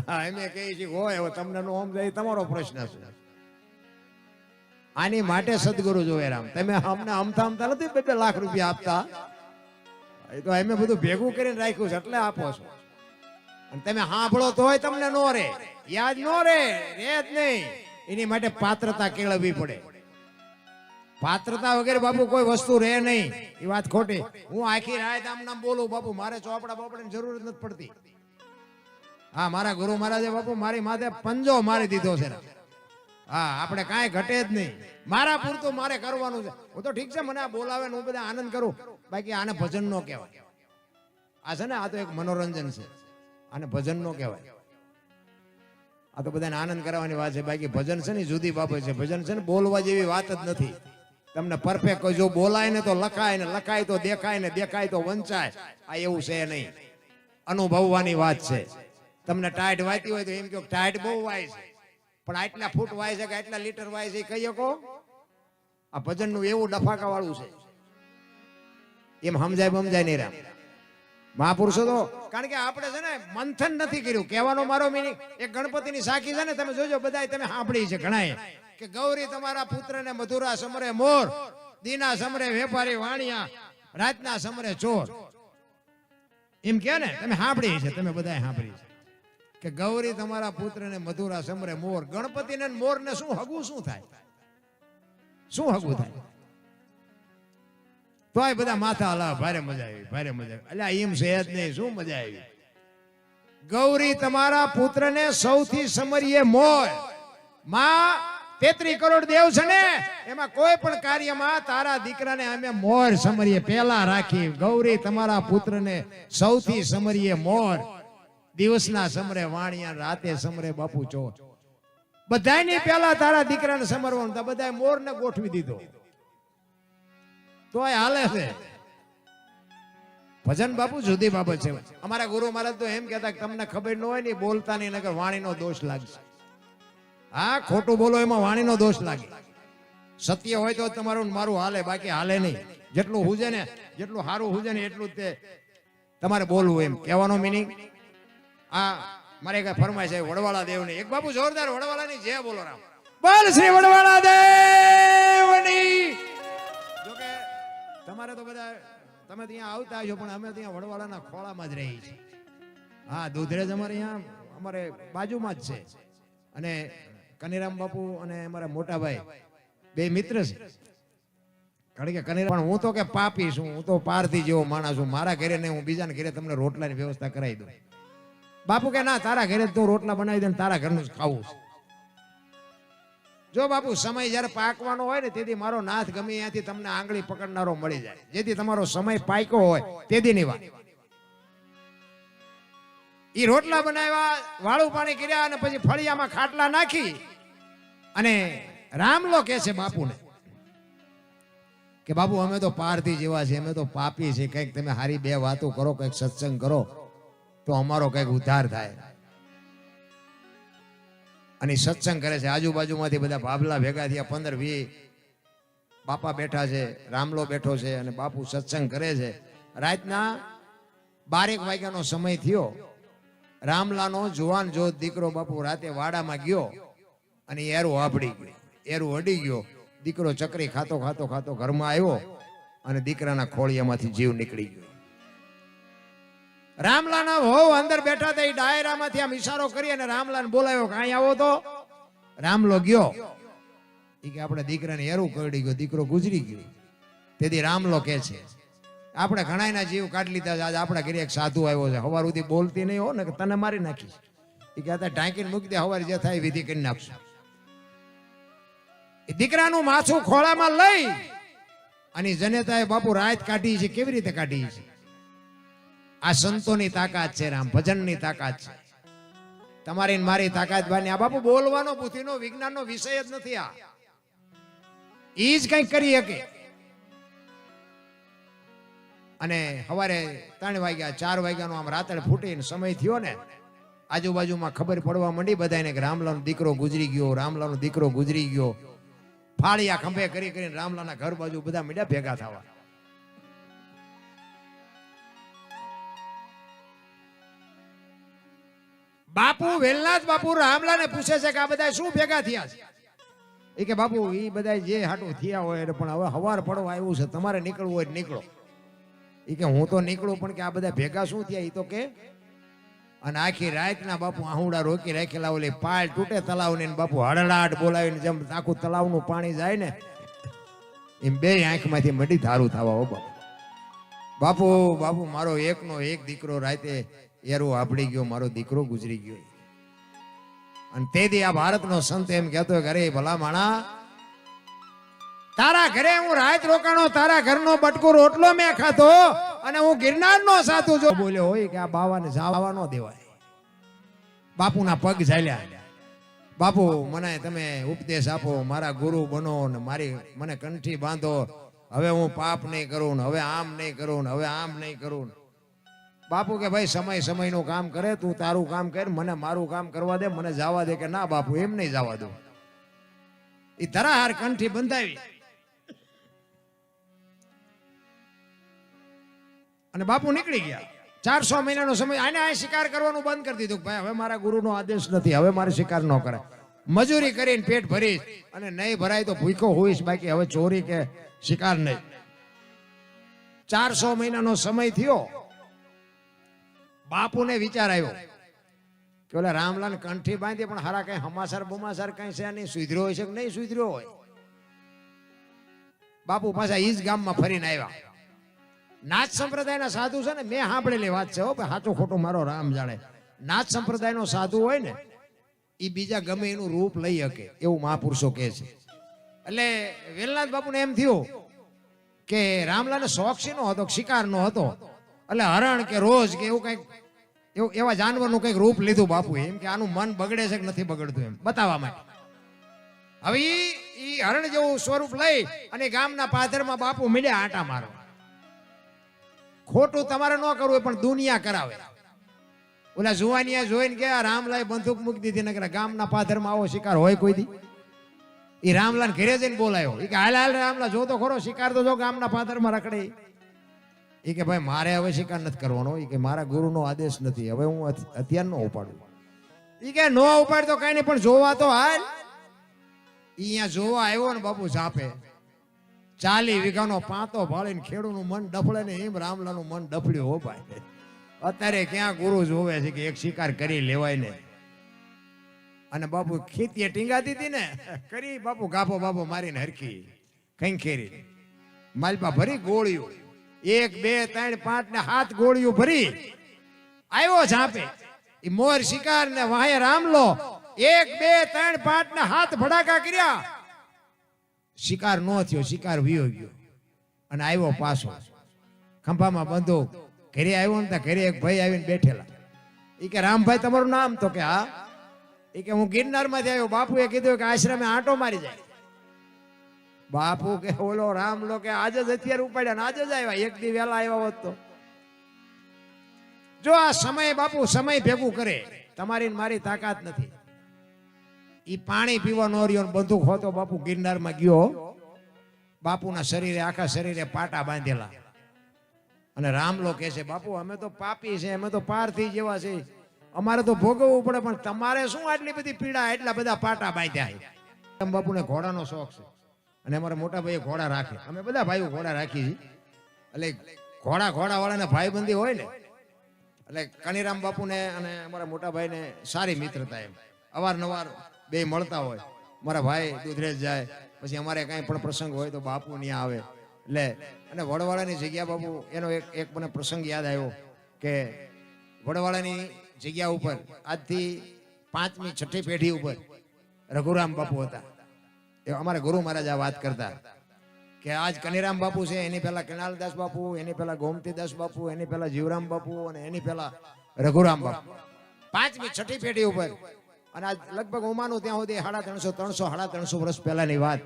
અમે કહીએ છીએ હોય. હવે તમને નો સમજાય તમારો પ્રશ્ન છે. આની માટે સદગુરુ જોવે રામ. તમે અમને અમથા નથી 2 લાખ રૂપિયા આપતા, એ તો અમે બધું ભેગું કરીને રાખ્યું છે એટલે આપો છો. અને તમે સાંભળો તોય તમને નો રે, યાદ નો રે જ નહીં. એની માટે પાત્રતા કેળવવી પડે. પાત્રતા વગેરે બાપુ કોઈ વસ્તુ રહે નહીં. એ વાત ખોટી. હું આખી રાત આમ નામ બોલું બાપુ, મારે ચોપડા બોપડાની જરૂર જ નથી પડતી. હા, મારા ગુરુ મહારાજે બાપુ મારી માથે પંજો મારી દીધો છે. હા, આપણે કાંઈ ઘટે જ નહીં. મારા પૂરતું મારે કરવાનું છે. હું તો ઠીક છે, મને આ બોલાવે ને હું બધા આનંદ કરું, બાકી આને ભજન નો કહેવાય. આ છે ને, આ તો એક મનોરંજન છે, આને ભજન નો કહેવાય. આ તો બધાને આનંદ કરવાની વાત છે, બાકી ભજન છે ને જુદી બાબત છે. ભજન છે ને બોલવા જેવી વાત જ નથી. તમને પરફેક્ટ જો બોલાય ને તો લખાય, ને લખાય તો દેખાય, ને દેખાય તો વંચાય. આ એવું છે નહીં, અનુભવવાની વાત છે. તમને ટાઈટ વાતી હોય તો એમ કહો ટાઈટ બહુ વાય છે, પણ આટલા ફૂટ વાય છે કે આટલા લીટર વાય છે કહી શકો? આ ભજનનું એવું ડફાકા વાળું છે, એમ સમજાય નહીં રામ. મહાપુરુષો તો, કારણ કે આપણે છે ને મંથન નથી કર્યું. કહેવાનો મારો મિનિંગ, એક ગણપતિની સાખી છે ને, તમે જોજો બધા તમે સાંભળી છે ઘણાએ, કે ગૌરી તમારા પુત્રને મધુરા સમરે મોર, દીના સમરે વેપારી વાણિયા, રાતના સમરે ચોર. એમ કે ને, તમે સાંભળી છે, તમે બધા સાંભળી છે કે ગૌરી તમારા પુત્રને મધુરા સમરે મોર. ગણપતિને મોર ને શું હગું શું થાય? શું હગું થાય? તો આ બધા માથા હલા, ભારે મજા આવી, ભારે મજા આવી. અલ્યા એમ છે જ નહીં, શું મજા આવી? ગૌરી તમારા પુત્રને સૌથી સમરીએ મોર. માં 33 કરોડ દેવ છે ને, એમાં કોઈ પણ કાર્યમાં તારા દીકરાને અમે મોર સમરીએ પેલા રાખી. ગૌરી તમારા પુત્રને સૌથી સમરીએ મોર. દિવસના સમરે વાણિયા, રાતે સમરે બાપુ ચોર. બધાની પેલા તારા દીકરાને સમરવાનું, તો બધા મોરને ગોઠવી દીધો. તો હાલે છે ભજન બાપુ, જુદી બાબત છે. અમારા ગુરુ મહારાજ તો એમ કહેતા કે તમને ખબર ન હોય ને બોલતા નહીં, નકર વાણીનો દોષ લાગશે. હા, ખોટું બોલો એમાં વાણીનો દોષ લાગે. સત્ય હોય તો તમારું મારું હાલે, બાકી હાલે નહીં. જેટલું હુજે ને, જેટલું સારું હુજે ને એટલું જ તે તમારે બોલવું. એમ કહેવાનો મિનિંગ. આ મારે કઈ ફરમાય છે વડવાળા દેવની. એક બાપુ જોરદાર વડવાળાની જય બોલો રામ. બોલ શ્રી વડવાળા દેવની. જોકે તમારે તો બધા તમે ત્યાં આવતા છો, પણ અમે ત્યાં વડવાળાના ખોળામાં જ રહી છીએ. હા, દુધરેજ અમારે અહીંયા અમારે બાજુમાં જ છે. અને કનીરામ બાપુ અને અમારા મોટા ભાઈ 2 મિત્ર છે. કારણ કે કનીરામ, પણ હું તો કે પાપી છું, હું તો પારથી જેવો માણસ છું. મારા ઘરે નહીં, હું બીજાના ઘરે તમને રોટલાની વ્યવસ્થા કરાવી દઉં. બાપુ કે ના, તારા ઘરે તું રોટલા બનાવી દે ને તારા ઘરનું જ ખાવું છે. જો બાપુ સમય જયારે પાકવાનો હોય ને, તેથી મારો નાથ ગમે ત્યાંથી તમને આંગળી પકડનારો મળી જાય. જેથી તમારો સમય પાક્યો હોય તેદીની વાત. ઈ રોટલા બનાવ્યા, વાળું પાણી કર્યા, અને પછી ફળિયામાં ખાટલા નાખી અને રામલો કે છે બાપુને કે બાપુ અમે તો પારથી જેવા છે, અમે તો પાપી છે, કંઈક તમે હારી 2 વાતો કરો, કંઈક સત્સંગ કરો તો અમારો કંઈક ઉદ્ધાર થાય. અને સત્સંગ કરે છે. આજુબાજુમાંથી બધા ભાભલા ભેગા થયા, 15-20 બાપા બેઠા છે, રામલો બેઠો છે, અને બાપુ સત્સંગ કરે છે. રાતના 12 વાગ્યાનો સમય થયો. રામલાનો જુવાન જોત દીકરો બાપુ રાતે વાડામાં ગયો અને એરું આપડી ગયો. એરું અડી ગયો. દીકરો ચકરી ખાતો ખાતો ખાતો ઘરમાં આવ્યો અને દીકરાના ખોળિયામાંથી જીવ નીકળી ગયો. રામલાના વહુ અંદર બેઠા હતા, એ ડાયરામાંથી આમ ઈશારો કરી અને રામલાને બોલાવ્યો કે અહીં આવો તો. રામલો ગયો. એ કે આપણે દીકરાને એરું કરડી ગયો, દીકરો ગુજરી ગયો. તેથી રામલો કે છે આપણે ઘણાના જીવ કાઢી લીધા છે. આજે આપણા ઘરે એક સાધુ આવ્યો છે, હવાર સુધી બોલતી નહીં હો ને કે તને મારી નાખીશ. એ કે ઢાંકીને મૂકી દે, હવાર જે થાય વિધિ કરી નાખશું. એ દીકરાનું માથું ખોળામાં લઈ અને જનેતાએ બાપુ રાત કાઢી છે. કેવી રીતે કાઢી છે? આ સંતોની તાકાત છે, રામ ભજનની તાકાત છે. તમારી મારી તાકાત બાની. આ બાપુ બોલવાનો બુદ્ધિનો વિજ્ઞાનનો વિષય જ નથી. આ ઈ જ કંઈક કરી શકે. અને સવારે 3 વાગ્યા 4 વાગ્યાનો આમ રાતડ ફૂટીને સમય થયો ને, આજુબાજુમાં ખબર પડવા માંડી બધાને કે રામલાનો દીકરો ગુજરી ગયો, રામલાનો દીકરો ગુજરી ગયો. ફાળિયા ખંભે કરી કરીને રામલાના ઘર બાજુ બધા મીડિયા ભેગા થવા. બાપુ વેલનાથ બાપુ રામલાને પૂછે છે કે આ બધા શું ભેગા થયા છે? એ કે બાપુ એ બધા જે હાટું થયા હોય પણ હવે હવાર પડવા આવ્યું છે, તમારે નીકળવું હોય નીકળો. એ કે હું તો નીકળું પણ કે આ બધા ભેગા શું થયા એ તો કે. અને આખી રાતના બાપુ આહુડા રોકી રાખેલા, ઓલી પાળ તૂટે તલાવની, બાપુ હળડાટ બોલાવીને જેમ આખું તલાવનું પાણી જાય ને એમ બે આંખમાંથી મડી ધારું થવા. હો બાપુ બાપુ મારો એકનો એક દીકરો રાતે એરો આપડી ગયો, મારો દીકરો ગુજરી ગયો. અને તેથી આ ભારતનો સંત એમ કહેતો કે અરે ભલા માણા, તારા ઘરે હું રાત રોકાણો, તારા ઘરનો બટકો રોટલો મેં ખાતો અને હું ગિરનારનો સાધુ જો બોલ્યો હોય કે આ બાવાને જાવા ન દેવાય. બાપુના પગ ઝાલ્યા. બાપુ મને તમે ઉપદેશ આપો, મારા ગુરુ બનો ને મને કંઠી બાંધો. હવે હું પાપ નહીં કરું ને, હવે આમ નહીં કરું ને, હવે આમ નહીં કરું. બાપુ કે ભાઈ સમયનું કામ કરે, તું તારું કામ કર, મને મારું કામ કરવા દે, મને જવા દે. કે ના બાપુ એમ નહીં જવા દો. એ ધરાહાર કંઠી બંધાવી અને બાપુ નીકળી ગયા. 400 મહિનાનો સમય આને આ શિકાર કરવાનું બંધ કરી દીધું. ભાઈ હવે મારા ગુરુનો આદેશ નથી, હવે મારે શિકાર ન કરે. મજૂરી કરીને પેટ ભરીશ અને નહીં ભરાય તો ભૂખો હોઈશ, બાકી હવે ચોરી કે શિકાર નહીં. 400 મહિનાનો સમય થયો. બાપુને વિચાર આવ્યો કે ઓલા રામલાને કંઠી બાંધી પણ હારા કઈ હમાસર બમાસર કઈ છે નહીં, સુધર્યો હોય છે કે નહીં સુધર્યો હોય. બાપુ પાછા ઈ જ ગામમાં ફરીને આવ્યા. નાથ સંપ્રદાયના સાધુ છે ને, મેં સાંભળેલી વાત છે, સાચું ખોટું મારો રામ જાણે. નાથ સંપ્રદાયનો સાધુ હોય ને એ બીજા ગમે એનું રૂપ લઈ શકે એવું મહાપુરુષો કહે છે. એટલે વેલનાથ બાપુને એમ થયું કે રામલાને શોખ શીનો હતો, શિકારનો હતો. એટલે હરણ કે રોજ કે એવું કઈક એવા જાનવરનું કઈક રૂપ લીધું બાપુ. એમ કે આનું મન બગડે છે કે નથી બગડતું એમ બતાવવા માટે. હવે ઈ હરણ જેવું સ્વરૂપ લઈ અને ગામના પાદરમાં બાપુ મળ્યા આટા મારવા. ખોટું તમારે ન કરવું હોય પણ દુનિયા કરાવે. ઓલા જુવાનિયા જોઈને કે રામલાએ બંદૂક મૂકી દીધી ને ગામના પાદરમાં આવો શિકાર હોય કોઈ દી. એ રામલાને ઘરે જઈને બોલાયો. એ કે હાલ હાલ રામલા જો તો ખરો, શિકાર તો જો ગામના પાદરમાં રખડે. એ કે ભાઈ મારે હવે શિકાર નથી કરવાનો. એ કે મારા ગુરુનો આદેશ નથી, હવે હું હથિયાર ન ઉપાડું. એ કે નો ઉપાડ તો કઈ નહીં પણ જોવા તો હાલ. અહીંયા જોવા આવ્યો ને બાપુ ઝાપે 40 વીઘાનો પાંતો ભાળીને ખેડૂનું મન ડફળે ને એમ રામલાનું મન ડફળ્યું. હો ભાઈ અત્યારે ક્યાં ગુરુ જોવે છે કે એક શિકાર કરી લેવાય ને. અને બાપુ ખેતીએ ટીંગાતી હતી ને કરી બાપુ ગાભો બાપો મારીને હરખી કઈ ખેરી માલપા ભરી ગોળીઓ 1 2 3 5 ને 7 ગોળીઓ ભરી આવ્યો ઝાપે. એ મોર શિકાર ને વાહે રામલો 1 2 3 5 ને 7 ભડાકા કર્યા. શિકાર નો થયો, શિકાર વિયો ગયો અને આવ્યો પાછો. ખંભામાં બંદૂક ઘરે આવ્યો ને ઘરે એક ભાઈ આવીને બેઠેલા. એ કે રામભાઈ તમારું નામ? તો કે હા. એ કે હું ગિરનાર માંથી આવ્યો. બાપુએ કીધું કે આશ્રમે આંટો મારી જાય. બાપુ કે ઓલો રામલો કે આજે જ હથિયાર ઉપાડ્યા ને આજે જ આવ્યા, એક દી વહેલા આવ્યા હોત તો. જો આ સમય બાપુ સમય ભેગું કરે, તમારી મારી તાકાત નથી. ઈ પાણી પીવા નો રહ્યો ને બંદૂક હોતો બાપુ ગિરનારમાં ગયો. બાપુના શરીરે આખા શરીરે પાટા બાંધેલા. અને રામલો કહે છે બાપુ અમે તો પાપી છે, અમે તો પારથી જેવા છે, અમારે તો ભોગવવું પડે પણ તમારે શું આટલી બધી પીડા, એટલા બધા પાટા બાંધ્યા. કનીરામ બાપુને ઘોડાનો શોખ છે અને અમારા મોટા ભાઈ ઘોડા રાખે, અમે બધા ભાઈઓ ઘોડા રાખી છીએ. એટલે ઘોડા વાળાને ભાઈબંધી હોય ને, એટલે કનીરામ બાપુને અને અમારા મોટા ભાઈને સારી મિત્રતા, એમ અવારનવાર બે મળતા હોય. મારા ભાઈ દુધરેજ જાય, પછી અમારે કાંઈ પણ પ્રસંગ હોય તો બાપુ ત્યાં આવે. એટલે અને વડવાળાની જગ્યા બાપુ, એનો એક મને પ્રસંગ યાદ આવ્યો કે વડવાળાની જગ્યા ઉપર આજથી 5મી 6ઠી પેઢી ઉપર રઘુરામ બાપુ હતા. એ અમારા ગુરુ મહારાજ આ વાત કરતા કે આજ કનીરામ બાપુ છે, એની પહેલા કેનાલદાસ બાપુ, એની પહેલા ગોમતીદાસ બાપુ, એની પહેલા જીવરામ બાપુ અને એની પહેલા રઘુરામ બાપુ, 5મી 6ઠી પેઢી ઉપર. અને આજ લગભગ હું માનું ત્યાં સુધી 350 વર્ષ પહેલાની વાત.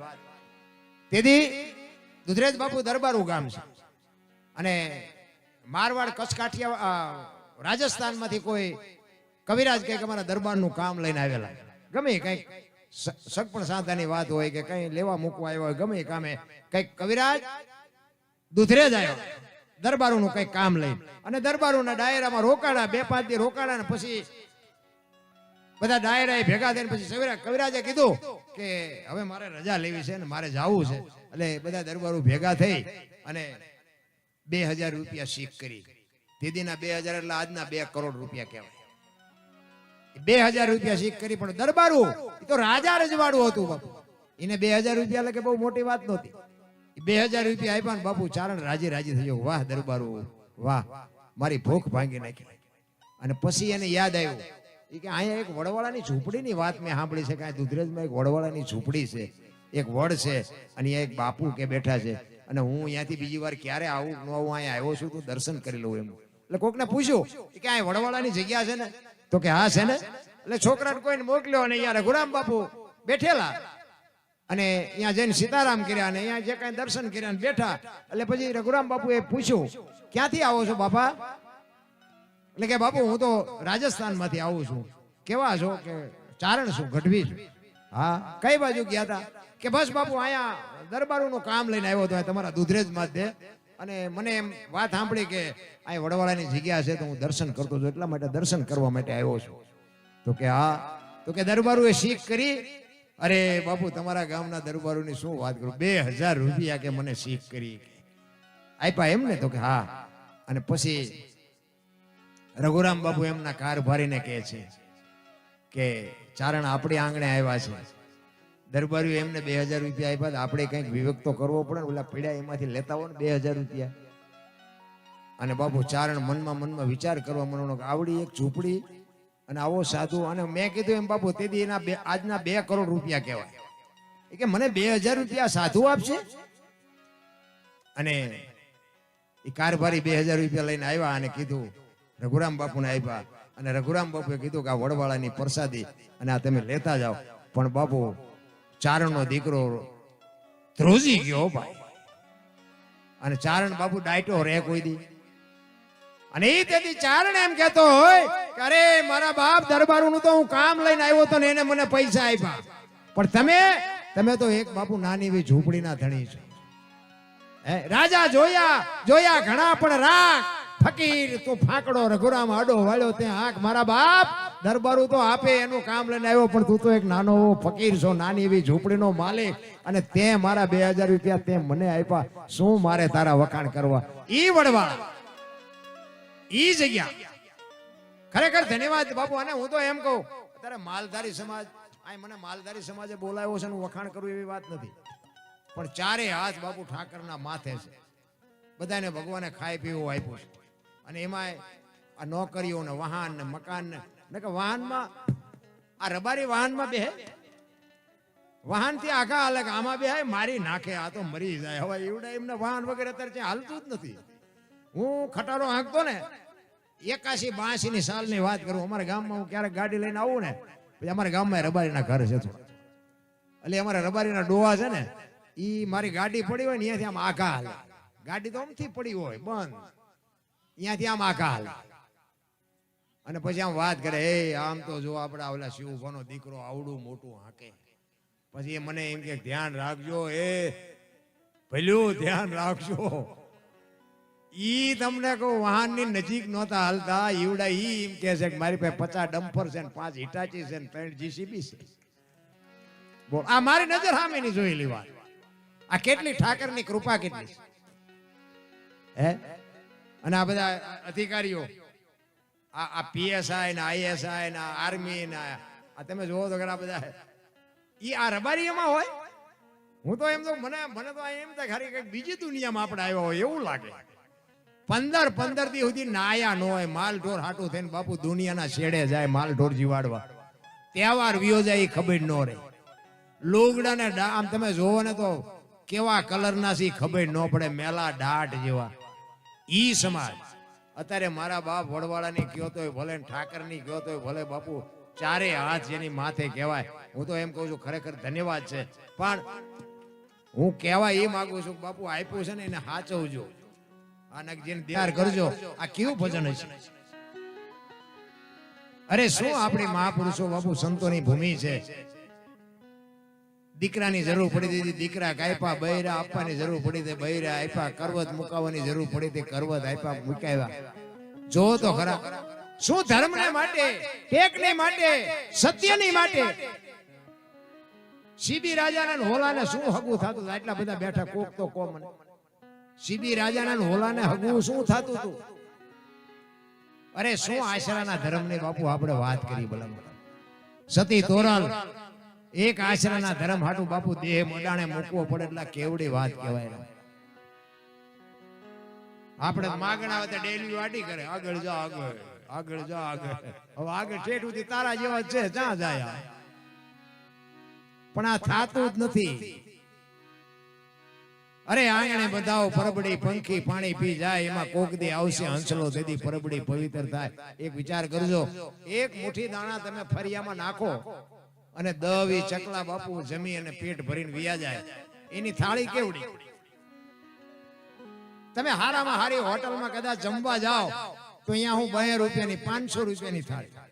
તેથી દુધરેજ બાપુ દરબારું ગામ છે અને મારવાડ કચ્છ કાઠિયા રાજસ્થાનમાંથી કોઈ કવિરાજ કંઈક અમારા દરબારનું કામ લઈને આવેલા, ગમે કંઈક સગપણ સાંધાની વાત હોય કે કંઈ લેવા મૂકવા આવ્યો હોય, ગમે કામે કંઈક કવિરાજ દુધરેજ આવ્યો દરબારોનું કંઈક કામ લઈ અને દરબારોના ડાયરામાં રોકાડા, 2-5 દી રોકાડા ને પછી બધા ડાયરા ભેગા થઈને પછી કવિરાજે કીધું કે હવે મારે રજા લેવી છે ને મારે જવું છે. એટલે બધા દરબારો ભેગા થઈ અને 2000 રૂપિયા શીખ કરી. દીદીના 2000 એટલે આજના 2 કરોડ રૂપિયા કહેવાય. 2000 રૂપિયા શીખ કરી, પણ દરબારું એ તો રાજા રજવાડું હતું બાપુ, એને 2000 રૂપિયા એટલે કે બહુ મોટી વાત નહોતી. 2000 રૂપિયા આપ્યા ને બાપુ ચારણ રાજી થયો, વાહ દરબારું વાહ, મારી ભૂખ ભાંગી નાખી. અને પછી એને યાદ આવ્યું કે અહીંયા એક વડવાળાની ઝૂંપડીની વાત મેં સાંભળી છે કે આ દુધરેજમાં એક વડવાળાની ઝૂંપડી છે, એક વડ છે અને અહીંયા એક બાપુ કે બેઠા છે અને હું અહીંયાથી બીજી વાર ક્યારે આવું ન આવું, અહીંયા આવ્યો છું તો દર્શન કરી લઉં એમ. એટલે કોકને પૂછ્યું કે આ વડવાળાની જગ્યા છે ને, તો કે હા છે ને. એટલે છોકરાને કોઈને મોકલ્યો અને અહીંયા રઘુરામ બાપુ બેઠેલા અને અહીંયા જઈને સીતારામ કર્યા અને અહીંયા જે કાંઈ દર્શન કર્યા ને બેઠા. એટલે પછી રઘુરામ બાપુએ પૂછ્યું ક્યાંથી આવો છો બાપા? એટલે કે બાપુ હું તો રાજસ્થાનમાંથી આવું છું. કેવા છો? કે ચારણ છું, ગઢવી છું. હા, કઈ બાજુ ગયા હતા? કે બસ બાપુ અહીંયા દરબારોનું કામ લઈને આવ્યો હતો તમારા દુધરેજમાં જ. અને મને એમ વાત સાંભળી કે આ વડવાળાની જગ્યા છે તો હું દર્શન કરતો છું, એટલા માટે દર્શન કરવા માટે આવ્યો છું. તો કે હા, તો કે દરબારોએ શીખ કરી. અરે બાપુ તમારા ગામના દરબારોની શું વાત કરું, 2000 રૂપિયા કે મને શીખ કરી આપ્યા એમ ને? તો કે હા. અને પછી રઘુરામ બાપુ એમના કારભારીને કહે છે કે ચારણ આપણી આંગણે આવ્યા છે, દરબારીઓ એમને 2000 રૂપિયા આપ્યા, આપણે કંઈક વિવેક તો કરવો પડે ને, ઓલા પીડા એમાંથી લેતા હોય ને 2000 રૂપિયા. અને બાપુ ચારણ મનમાં વિચાર કરવા માંડ્યો કે આવડી એક ઝૂંપડી અને આવો સાધુ. અને મેં કીધું એમ બાપુ તેથી એના આજના 2 કરોડ રૂપિયા કહેવાય. એ કે મને 2000 રૂપિયા સાધુ આપશે? અને એ કારભારી 2000 રૂપિયા લઈને આવ્યા અને કીધું રઘુરામ બાપુને આપ્યા. અને રઘુરામ બાપુએ કીધું કે આ વડવાળાની પ્રસાદી અને આ તમે લેતા જાઓ. પણ બાપુ ચારણનો દીકરો ધ્રુજી ગયો ભાઈ, અને ચારણ બાપુ ડાયટો રે કોઈ દી. અને એ તેથી ચારણ એમ કહેતો હોય કે અરે મારા બાપ દરબારોનું તો હું કામ લઈને આવ્યો તો ને એને મને પૈસા આપ્યા, પણ તમે તો એક બાપુ નાની એવી ઝૂંપડીના ધણી છો. રાજા જોયા ઘણા પણ રાખ ફકીર તું ફાંકડો. રઘુરામ આડો વાળ્યો ત્યાં આંખ, મારા બાપ દરબારું તો આપે એનું કામ લઈને આવ્યો, પણ તું તો એક નાનો ફકીર છો, નાની એવી ઝૂંપડીનો માલિક, અને તે મારા 2000 રૂપિયા તે મને આપ્યા. શું મારે તારા વખાણ કરવા? ઈ વડવાળા ઈ જગ્યા ખરેખર ધન્યવાદ બાપુ. અને હું તો એમ કહું અત્યારે માલધારી સમાજ, આ મને માલધારી સમાજે બોલાવ્યો છે, વખાણ કરવું એવી વાત નથી, પણ 4 હાથ બાપુ ઠાકરના માથે છે. બધાને ભગવાને ખાઈ પીવું આપ્યું છે. અને એમાં આ નોકરીઓ ને વાહન ને મકાન ને કે વાહનમાં આ રબારી વાહનમાં બેહે, વાહન થી આખા અલગ આમાં બેહાય મારી નાખે, આ તો મરી જાય. હવે એવડા એમને વાહન વગેરે અત્યારે હાલતું જ નથી. હું ખટારો હાંકતો ને 81-82 સાલની વાત કરું. અમારા ગામમાં હું ક્યારેક ગાડી લઈને આવું ને, પછી અમારા ગામમાં રબારીના ઘર છે થોડા, એટલે અમારા રબારીના ડોહા છે ને, ઈ મારી ગાડી પડી હોય ને અહીંયાથી આમ આઘા હાલે. ગાડી તો આમથી પડી હોય બંધ, અહીંયાથી આમ આઘા હાલે. અને પછી આમ વાત કરે, એ આમ તો જો આપડા ઓલા શિવભાનો દીકરો આવડું મોટું હાકે. પછી મને એમ કે ધ્યાન રાખજો, એ ભલ્યું ધ્યાન રાખજો. ઈ તમને કહું વાહનની નજીક નહોતા હાલતા. ઈવડા ઈ એમ કે છે કે મારી પાસે 50 ડમ્પર છે ને 5 હિટાચી છે ને 3 જીસીબી છે. બોલ, આ મારી નજર સામેની જોયેલી વાત. આ કેટલી ઠાકરની કૃપા કેટલી છે. હે અને આ બધા અધિકારીઓ, આ પીએસઆઈ ને આઈએસઆઈ ને આર્મી ને આ તમે જોવો તો ઘણા બધા ઈ આ રબારીમાં હોય. હું તો એમ તો મને તો એમ થાય ખરી કે બીજી દુનિયામાં આપણે આવ્યા હોય એવું લાગે. 15 દી સુધી નાયા ન હોય, માલ ઢોર હાટું થઈને બાપુ દુનિયાના છેડે જાય માલ ઢોર જીવાડવા. તહેવાર વિયો જાય ખબર ન રહે. લુગડા ને આમ તમે જોવો ને તો કેવા કલરના સી ખબર ન પડે, મેલા ડાઢ જેવા. ઈ સમાજ અત્યારે મારા બાપ વડવાળાની કયો તોય ભલે, ઠાકરની કયો તોય ભલે, બાપુ ચારે હાથ જેની માથે કહેવાય. હું તો એમ કહું છું ખરેખર ધન્યવાદ છે, પણ હું કહેવા એ માંગુ છું બાપુ આપ્યું છે ને એને સાચવજો, આને જેને ધ્યાન કરજો. આ કેવું ભજન છે. અરે શું આપણી મહાપુરુષો બાપુ સંતોની ભૂમિ છે. દીકરાની જરૂર પડી હતી દીકરા કાપ્યા, બૈરા આપવાની જરૂર પડી હતી બૈરા આપ્યા, કરવત મુકાવવાની જરૂર પડી હતી કરવત આપ્યા મુકાવ્યા. જો તો ખરા શું ધર્મને માટે, ટેકની માટે, સત્યની માટે સીબી રાજાના હોલાને શું હગું થતું? આટલા બધા બેઠા કોક તો કો મને. સીબી રાજાના હોલાને હગું શું થતું હતું? અરે શું આશરાના ધર્મની બાપુ આપણે વાત કરી. ભલા સતી તોરલ એક આશરાના ધર્મ હાટું બાપુ દેહ મોડાણે મૂકવો પડે એટલે કેવડી વાત કહેવાય. આપણે માગણા હોય તો ડેલી વાટી કરે, આગળ જા આગળ, આગળ જા આગળ. હવે આગળ ઠેઠ સુધી તારા જેવા છે જ્યાં જાય, પણ આ થાતું જ નથી. અરે આંગણે બધાઓ પરબડી પંખી પાણી પી જાય, એમાં કોક દી આવશે હંસલો તેથી પરબડી પવિત્ર થાય. એક વિચાર કરજો, એક મુઠ્ઠી દાણા તમે ફરિયામાં નાખો અને દવી ચકલા બાપુ જમી અને પેટ ભરીને વિયા જાય. એની થાળી કેવડી. તમે હારામાં હારી હોટલમાં કદાચ જમવા જાઓ તો અહીંયા હું 2 રૂપિયાની 500 રૂપિયાની થાળી.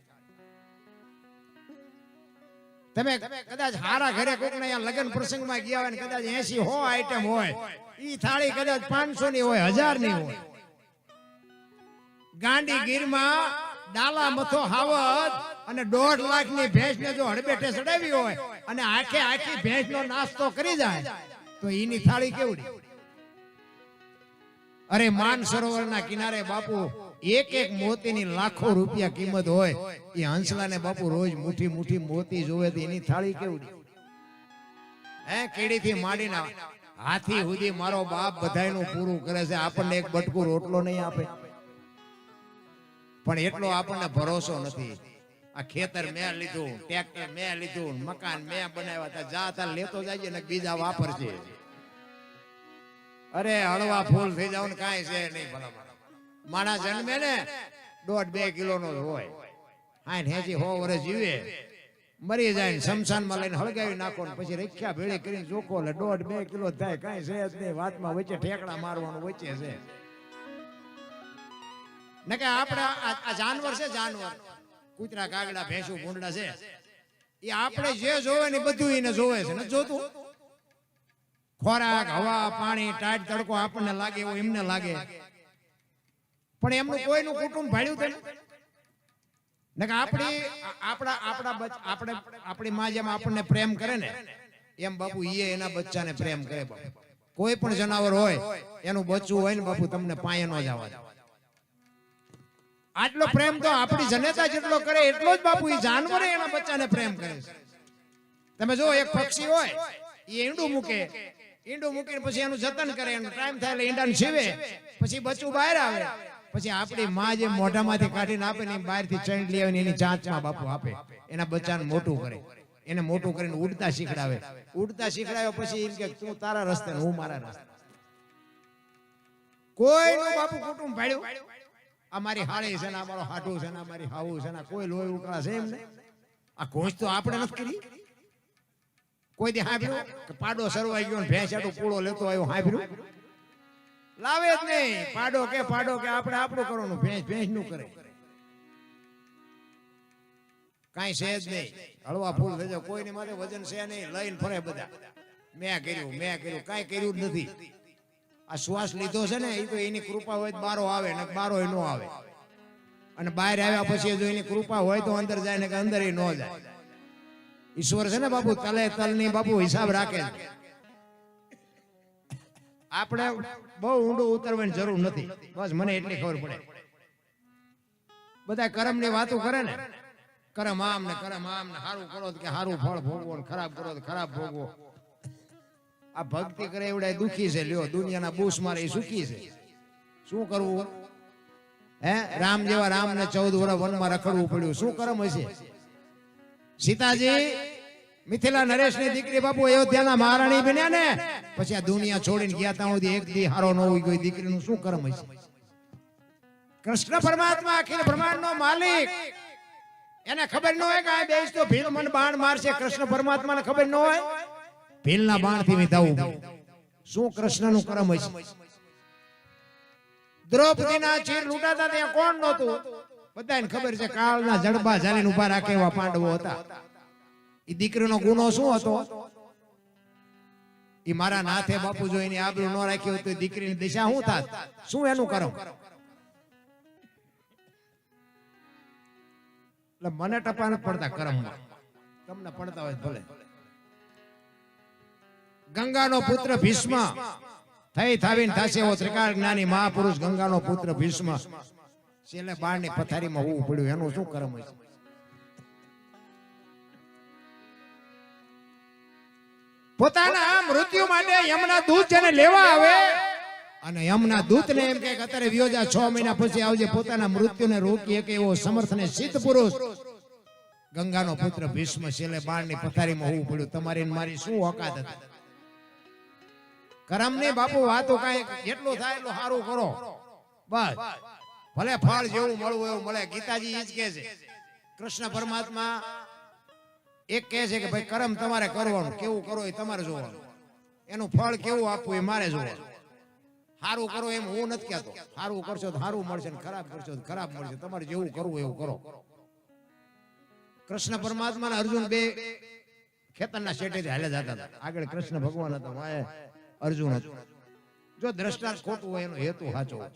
તમે કદાચ હારા ઘરે કોક ને લગ્ન પ્રસંગમાં ગયા હોય ને કદાચ 80-100 આઈટમ હોય, ઈ થાળી કદાચ 500 ની હોય, 1000 ની હોય. ગાંડી ગીરમાં ડાલા મથો હાવત અને 1.5 લાખ ની ભેંસ ને જો હડબેઠે ચડાવી હોય અને આખી ભેંસ નો નાસ્તો કરી જાય તો એની થાળી કેવડી. અરે માન સરોવરના કિનારે બાપુ એક મોતીની લાખો રૂપિયા કિંમત હોય. એ હંસલાને બાપુ રોજ મુઠ્ઠી મોતી જોવે તો એની થાળી કેવડી. હે કેડીથી માંડીને હાથી સુધી મારો બાપ બધાયનું પૂરું કરે છે. આપણને એક બટકું રોટલો નહીં આપે, પણ એટલો આપણને ભરોસો નથી. આ ખેતર મેં લીધું, ટ્રેક્ટર મેં લીધું, મકાન મેં બનાવ્યા, જા તાર લેતો જાય ને બીજા વાપરશે. અરે હળવા ફૂલ થઈ જાવ ને કાંઈ છે નહીં. ભલા માણા જન્મે ને 1.5-2 કિલો નો હોય, 60-100 વર્ષ જીવે, મરી જાય ને શમશાનમાં લઈને હળગાવી નાખો ને પછી રખ્યા ભેળી કરીને જોખો એટલે 1.5-2 કિલો થાય. કાંઈ છે જ નહીં. વાતમાં વચ્ચે ઠેકડા મારવાનું વચ્ચે છે ને કે આપણે આ જાનવર છે, જાનવર કૂતરા કાગડા ભેંસું ભૂંડડા છે, એ આપણે જે જોવે ને બધું એને જોવે છે. ને જોતું ખોરાક, હવા, પાણી, ટાઈટ, તડકો આપણને લાગે એવું એમને લાગે, પણ એમનું કોઈનું કુટુંબ ભાડ્યું તો ને કે આપણી માં જેમ આપણને પ્રેમ કરે ને એમ બાપુ ઈએ એના બચ્ચાને પ્રેમ કરે. બાપુ કોઈ પણ જનાવર હોય એનું બચ્ચું હોય ને બાપુ તમને પાયે ન જવા દે. આટલો પ્રેમ તો આપણી જનતા જેટલો કરે એટલો જ બાપુ એ જાનવરે એના બચ્ચાને પ્રેમ કરે છે. તમે જો એક પક્ષી હોય એ ઈંડું મૂકે, ઈંડું મૂકીને પછી એનું જતન કરે, એનો ટાઈમ થાય એટલે ઈંડાને સીવે, પછી બચ્ચું બહાર આવે, પછી આપણી માં જે મોઢામાંથી કાઢીને આપે ને બહારથી ચણ લઈ આવીને એની ચાંચમાં બાપુ આપે, એના બચ્ચાને મોટું કરે, એને મોટું કરીને ઉડતા શીખડાવે. ઉડતા શીખડાવે પછી એમ કે તું તારા રસ્તે ને હું મારા રસ્તે. કોઈનું બાપુ કુટુંબ ભાડ્યું. આ મારી હાળી છે ને, આ મારો હાટું છે ને, આ મારી હાવું છે ને, કોઈ લોહી ઉકળા છે એમને. આ ઘોષ તો આપણે નથી કરી. કોઈ દી હાંભળ્યું કે પાડો સરવાઈ ગયો ને ભેંસ આટું પૂળો લેતો આવ્યો? હાંભળ્યું? લાવે જ નહીં. પાડો કે આપણે આપણું કરવાનું, ભેંસ નું કરે. કાંઈ છે જ નહીં. હળવા ફૂલ થઈ જાય, કોઈની માથે વજન છે નહીં, લઈને ફરે બધા. મેં કર્યું, કાંઈ કર્યું જ નથી. આ શ્વાસ લીધો છે ને એ તો એની કૃપા હોય બારો આવે ને બારો ન આવે, અને બહાર આવ્યા પછી જો એની કૃપા હોય તો અંદર જાય ને કે અંદર ન જાય. ઈશ્વર છે ને બાપુ તલે તલની બાપુ હિસાબ રાખે છે. આપણે બહુ ઊંડું ઉતરવાની જરૂર નથી, બસ મને એટલી ખબર પડે. બધા કર્મની વાતો કરે ને, કર્મ આમ ને સારું કરો કે સારું ફળ ભોગવો ને ખરાબ કરો તો ખરાબ ભોગવો. આ ભક્તિ કરે એવડા દુખી છે, લ્યો દુનિયાના બૂસ મારે એ સુખી છે. શું કરવું? હે રામ જેવા રામ ને 14 વર્ષ વનમાં રખડવું પડ્યું, શું કર્મ હશે? સીતાજી મિથિલા નરેશ ની દીકરી બાપુ અયોધ્યાના મહારાણી બન્યા ને પછી આ દુનિયા છોડીને ગયા ત્યાં સુધી એક દી હારો ન હોય કોઈ દીકરીનું શું કર્મ હશે? કૃષ્ણ પરમાત્મા અખિલ બ્રહ્માંડ નો માલિક, એને ખબર ન હોય કે આ દેશ તો ભીલ મન બાણ મારશે. કૃષ્ણ પરમાત્માને ખબર ન હોય ભીલના બાણથી વિધાવું. શું કૃષ્ણનું કર્મ હશે? દ્રૌપદીના ચીર લૂંટાતા ત્યાં કોણ નહોતું? બધાને ખબર છે, કાળના જડબા ઝાલીને ઉભા રાખે એવા પાંડવો હતા. એ દીકરીનો ગુનો શું હતો? એ મારા નાથે બાપુ જો એની આબરૂ ન રાખી હોય તો દીકરીની દિશા શું થાત? શું એનું કર્મ? એટલે મને ટપા નથી પડતા કર્મમાં, તમને પડતા હોય ભલે. ગંગાનો પુત્ર ભીષ્મ થઈ થાવીને થાશે એવો ત્રિકાળ જ્ઞાની મહાપુરુષ ગંગાનો પુત્ર ભીષ્મ છેલ્લે બાળની પથારીમાં હોવું પડ્યું, એનું શું કર્મ હશે? પોતાના મૃત્યુ માટે યમના દૂત જેને લેવા આવે અને યમના દૂતને એમ કે અત્યારે વિયોજા 6 મહિના પછી આવજે, પોતાના મૃત્યુને રોકી શકે એવો સમર્થ અને સિદ્ધ પુરુષ ગંગાનો પુત્ર ભીષ્મ છેલ્લે બાળની પથારીમાં હોવું પડ્યું. તમારી મારી શું ઓકાત હતી? કર્મની બાપુ વાતો કાંઈ જેટલું થાય એટલું સારું કરો, બસ ભલે ફળ જેવું મળવું એવું મળે. ગીતાજી ઈ જ કહે છે, કૃષ્ણ પરમાત્મા એક કહે છે કે ભાઈ કર્મ તમારે કરવાનું, કેવું કરો એ તમારે જોવાનું, એનું ફળ કેવું આપવું એ મારે જોવાનું. સારું કરો એમ હું નથી કહેતો, સારું કરશો તો સારું મળશે ને ખરાબ કરશો તો ખરાબ મળશે. તમારે જેવું કરવું એવું કરો. કૃષ્ણ પરમાત્મા અને અર્જુન બે ખેતરના શેઠેથી હાલ્યા જતા હતા. આગળ કૃષ્ણ ભગવાન હતા, વાય અર્જુન હતો. જો દ્રષ્ટાંત ખોટું હોય એનો હેતુ સાચો હોય.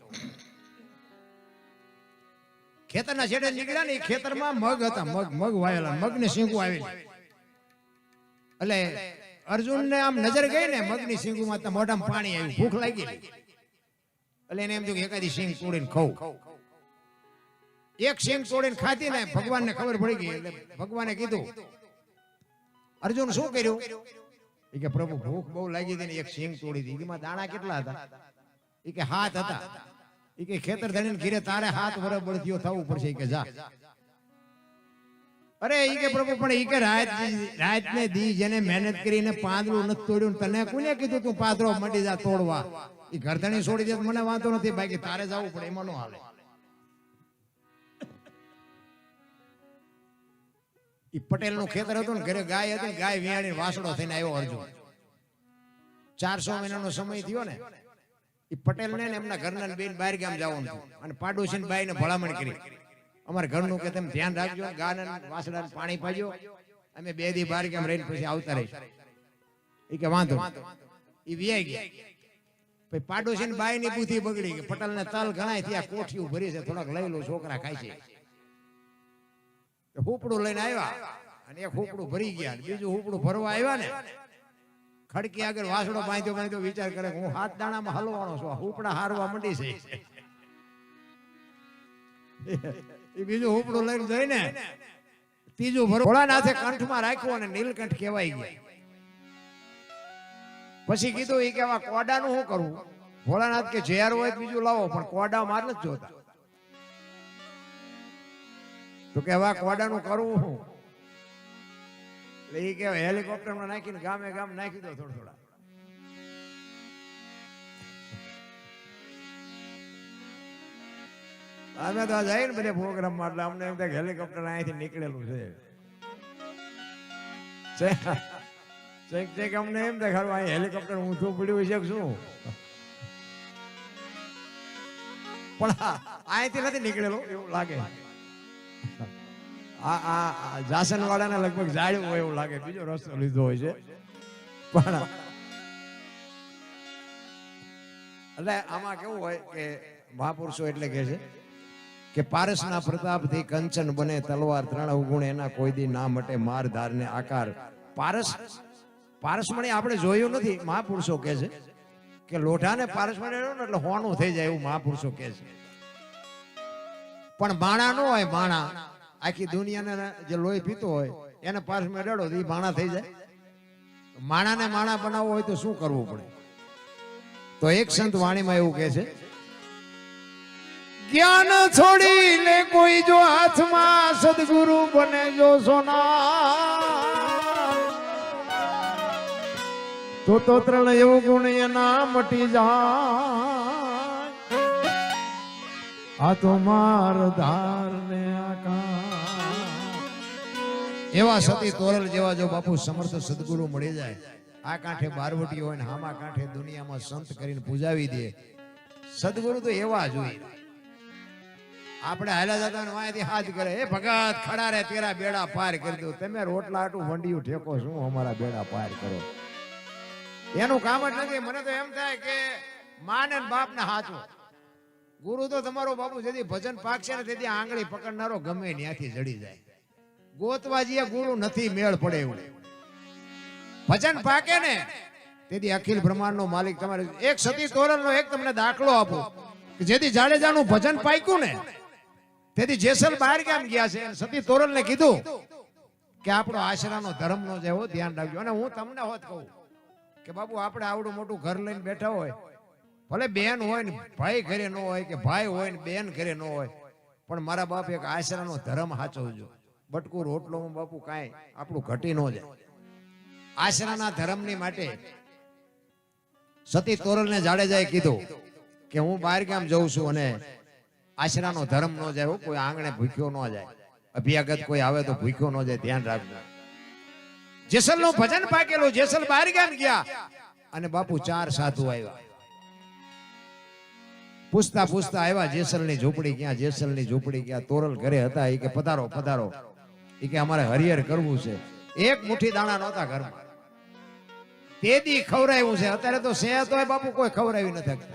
ખેતરના શેઠે નીકળ્યા ને, ખેતરમાં મગ હતા, મગ વાયેલા, મગની શીંગું આવેલી. એટલે અર્જુનને આમ નજર ગઈ ને મગની શીંગુમાં, તો મોઢામાં પાણી આવ્યું, ભૂખ લાગી. એટલે એને એમ થયું કે એકાદી શીંગ તોડીને ખાઉં. એક શીંગ તોડીને ખાધી ને ભગવાનને ખબર પડી ગઈ. એટલે ભગવાને કીધું, અર્જુન શું કર્યું? એ કે પ્રભુ ભૂખ બહુ લાગી હતી ને એક શીંગ તોડી હતી. એમાં દાણા કેટલા હતા? એ કે 7 હતા. એ કે ખેતર ધણીને ઘીરે તારે 7 વર્ષ બળદિયો થવું પડશે. કે જા. અરે એ કે પ્રભુ પણ એ કે રાત ને દી જેને મહેનત કરીને પાંદડું નથી તોડ્યું, તને કોને કીધું તું પાદરો મંડી જા તોડવા? એ ઘરધણી છોડી દે મને વાંધો નથી, બાકી તારે જવું પડે એમાં નો હાલે. એ પટેલ નું ખેતર હતું ને, ઘરે ગાય હતી, ગાય વિયાણી વાસડો થઈને આવ્યો અર્જુન. 400 મહિનાનો સમય થયો ને, એ પટેલ ને એમના ઘરના બેન બહાર ગામ જવાનું અને પાડોશી બાઈ ને ભલામણ કરી, અમારા ઘરનું કે તમે ધ્યાન રાખજો, ગાને વાસડા પાણી પાજો, અમે 2 દી બહાર ગામ રહીને પછી આવતા રહીશું. એ કે વાંધો. એ વિયાઈ ગયા. પછી પાડોશી બાઈ ની બુદ્ધિ બગડી ગઈ. પટેલ ને તલ ઘણા ત્યાં કોઠિયું ભરી છે, થોડાક લઈ લો, છોકરા ખાય છે. હુપડું લઈને આવ્યા અને એક હુપડું ભરી ગયા, બીજું હુપડું ભરવા આવ્યા ને, ખડકી આગળ વાસડો બાંધ્યો, વિચાર કરે હું 7 દાણામાં હલવાનો છું, હુપડા હારવા મંડી છે. એ બીજું હુપડું લઈને જઈને ત્રીજું ભોળાનાથે કંઠમાં રાખ્યું અને નીલકંઠ કહેવાય ગયા. પછી કીધું એ કે આવા કોડાનું શું કરવું? ભોળાનાથ કે ઝેર હોય બીજું લાવો, પણ કોડા માર નથી જોતા. તો કે આવા કોડાનું કરવું શું? એટલે એ કે હેલિકોપ્ટરમાં નાખીને ગામે ગામ નાખી દો થોડા. અમે તો જાય ને બધે પ્રોગ્રામમાં, એટલે અમને એમ થાય હેલિકોપ્ટર અહીંથી નીકળેલું છે. અમને એમ થાય ખરું અહીં હેલિકોપ્ટર ઊંધું પડ્યું છે શું? પણ અહીંથી નથી નીકળેલું એવું લાગે. આ જાસન વાળાને લગભગ જાળ્યું હોય એવું લાગે, બીજો રસ્તો લીધો હોય છે. પણ એટલે આમાં કેવું હોય કે મહાપુરુષો એટલે કે છે કે પારસના પ્રતાપથી કંચન બને તલવાર, ત્રણ અવગુણ એના કોઈ દી ના મટે, માર ધારને આકાર. પારસમણી આપણે જોયું નથી. મહાપુરુષો કહે છે કે લોઢાને પારસમણી ને એટલે હોનું થઈ જાય, એવું મહાપુરુષો કહે છે. પણ બાણા ન હોય, બાણા આખી દુનિયાને જે લોહી પીતો હોય એને પારસમાં રેડો તો એ બાણા થઈ જાય. માણાને માણા બનાવવો હોય તો શું કરવું પડે? તો એક સંત વાણીમાં એવું કહે છે, જ્ઞાન છોડી લે કોઈ જો હાથમાં, સદગુરુ બને જો સોના, તો ત્રણ એવું ગુણ એના મટી જાય, આ તો માર ધાર ને આકાર. એવા સતી તોરલ જેવા જો બાપુ સમર્થ સદગુરુ મળી જાય, આ કાંઠે બારવટી હોય ને હામા કાંઠે દુનિયામાં સંત કરીને પૂજાવી દે. સદગુરુ તો એવા જોઈએ. આપણે હાલા જતા વાંયથી હાથ કરે, એ ભગત ખડા રે તેરા બેડા પાર કરી દો. તમે રોટલા આટું વંડિયું ઠેકો શું અમારા બેડા પાર કરો? એનું કામ જ નથી. મને તો એમ થાય કે માં ને બાપ ને હાચો. ગુરુ તો તમારો બાપુ જેથી ભજન પાકશે ને તેથી આંગળી પકડનારો ગમે ત્યાંથી જડી જાય. ગોતવાજીએ ગુરુ નથી, મેળ પડે એવું. ભજન પાકે ને તેથી અખિલ બ્રહ્માંડ નો માલિક તમારે. એક સતી તોરલ નો એક તમને દાખલો આપો કે જેથી જાડેજાનું ભજન પાક્યું ને તેથી જેસલ બહાર ગામ ગયા છે. સતી તોરલ ને કીધું કે આપણો આશરાનો ધર્મ નો જેવો ધ્યાન રાખજો. અને હું તમને હોત કહું કે બાપુ આપણે આવડું મોટું ઘર લઈને બેઠા હોય, ભલે બેન હોય ને ભાઈ ઘરે ન હોય, કે ભાઈ હોય ને બેન ઘરે ન હોય, પણ મારા બાપ એક આશરાનો ધર્મ સાચવજો. બટકું રોટલોમાં બાપુ કાંઈ આપણું ઘટી ન જાય. આશરાના ધર્મની માટે સતી તોરલ ને જાડેજાએ કીધું કે હું બહાર ગામ જઉં છું અને આશરાનો ધર્મ ન જાય, કોઈ આંગણે ભૂખ્યો ન જાય, અભ્યાગત કોઈ આવે તો ભૂખ્યો ન જાય, ધ્યાન રાખજો. જેસલ નું ભજન પાકેલું. જેસલ બહાર ગામ ગયા અને બાપુ 4 સાધુ આવ્યા. પૂછતા પૂછતા આવ્યા જેસલ ની ઝૂંપડી ક્યાં, જેસલ ની ઝૂંપડી ક્યાં. તોરલ ઘરે હતા. એ કે પધારો પધારો. એ કે અમારે હરિહર કરવું છે. એક મુઠ્ઠી દાણા નહોતા ઘરમાં. તેદી ખવરાયું છે. અત્યારે તો સે તો બાપુ કોઈ ખવરાવી નથી.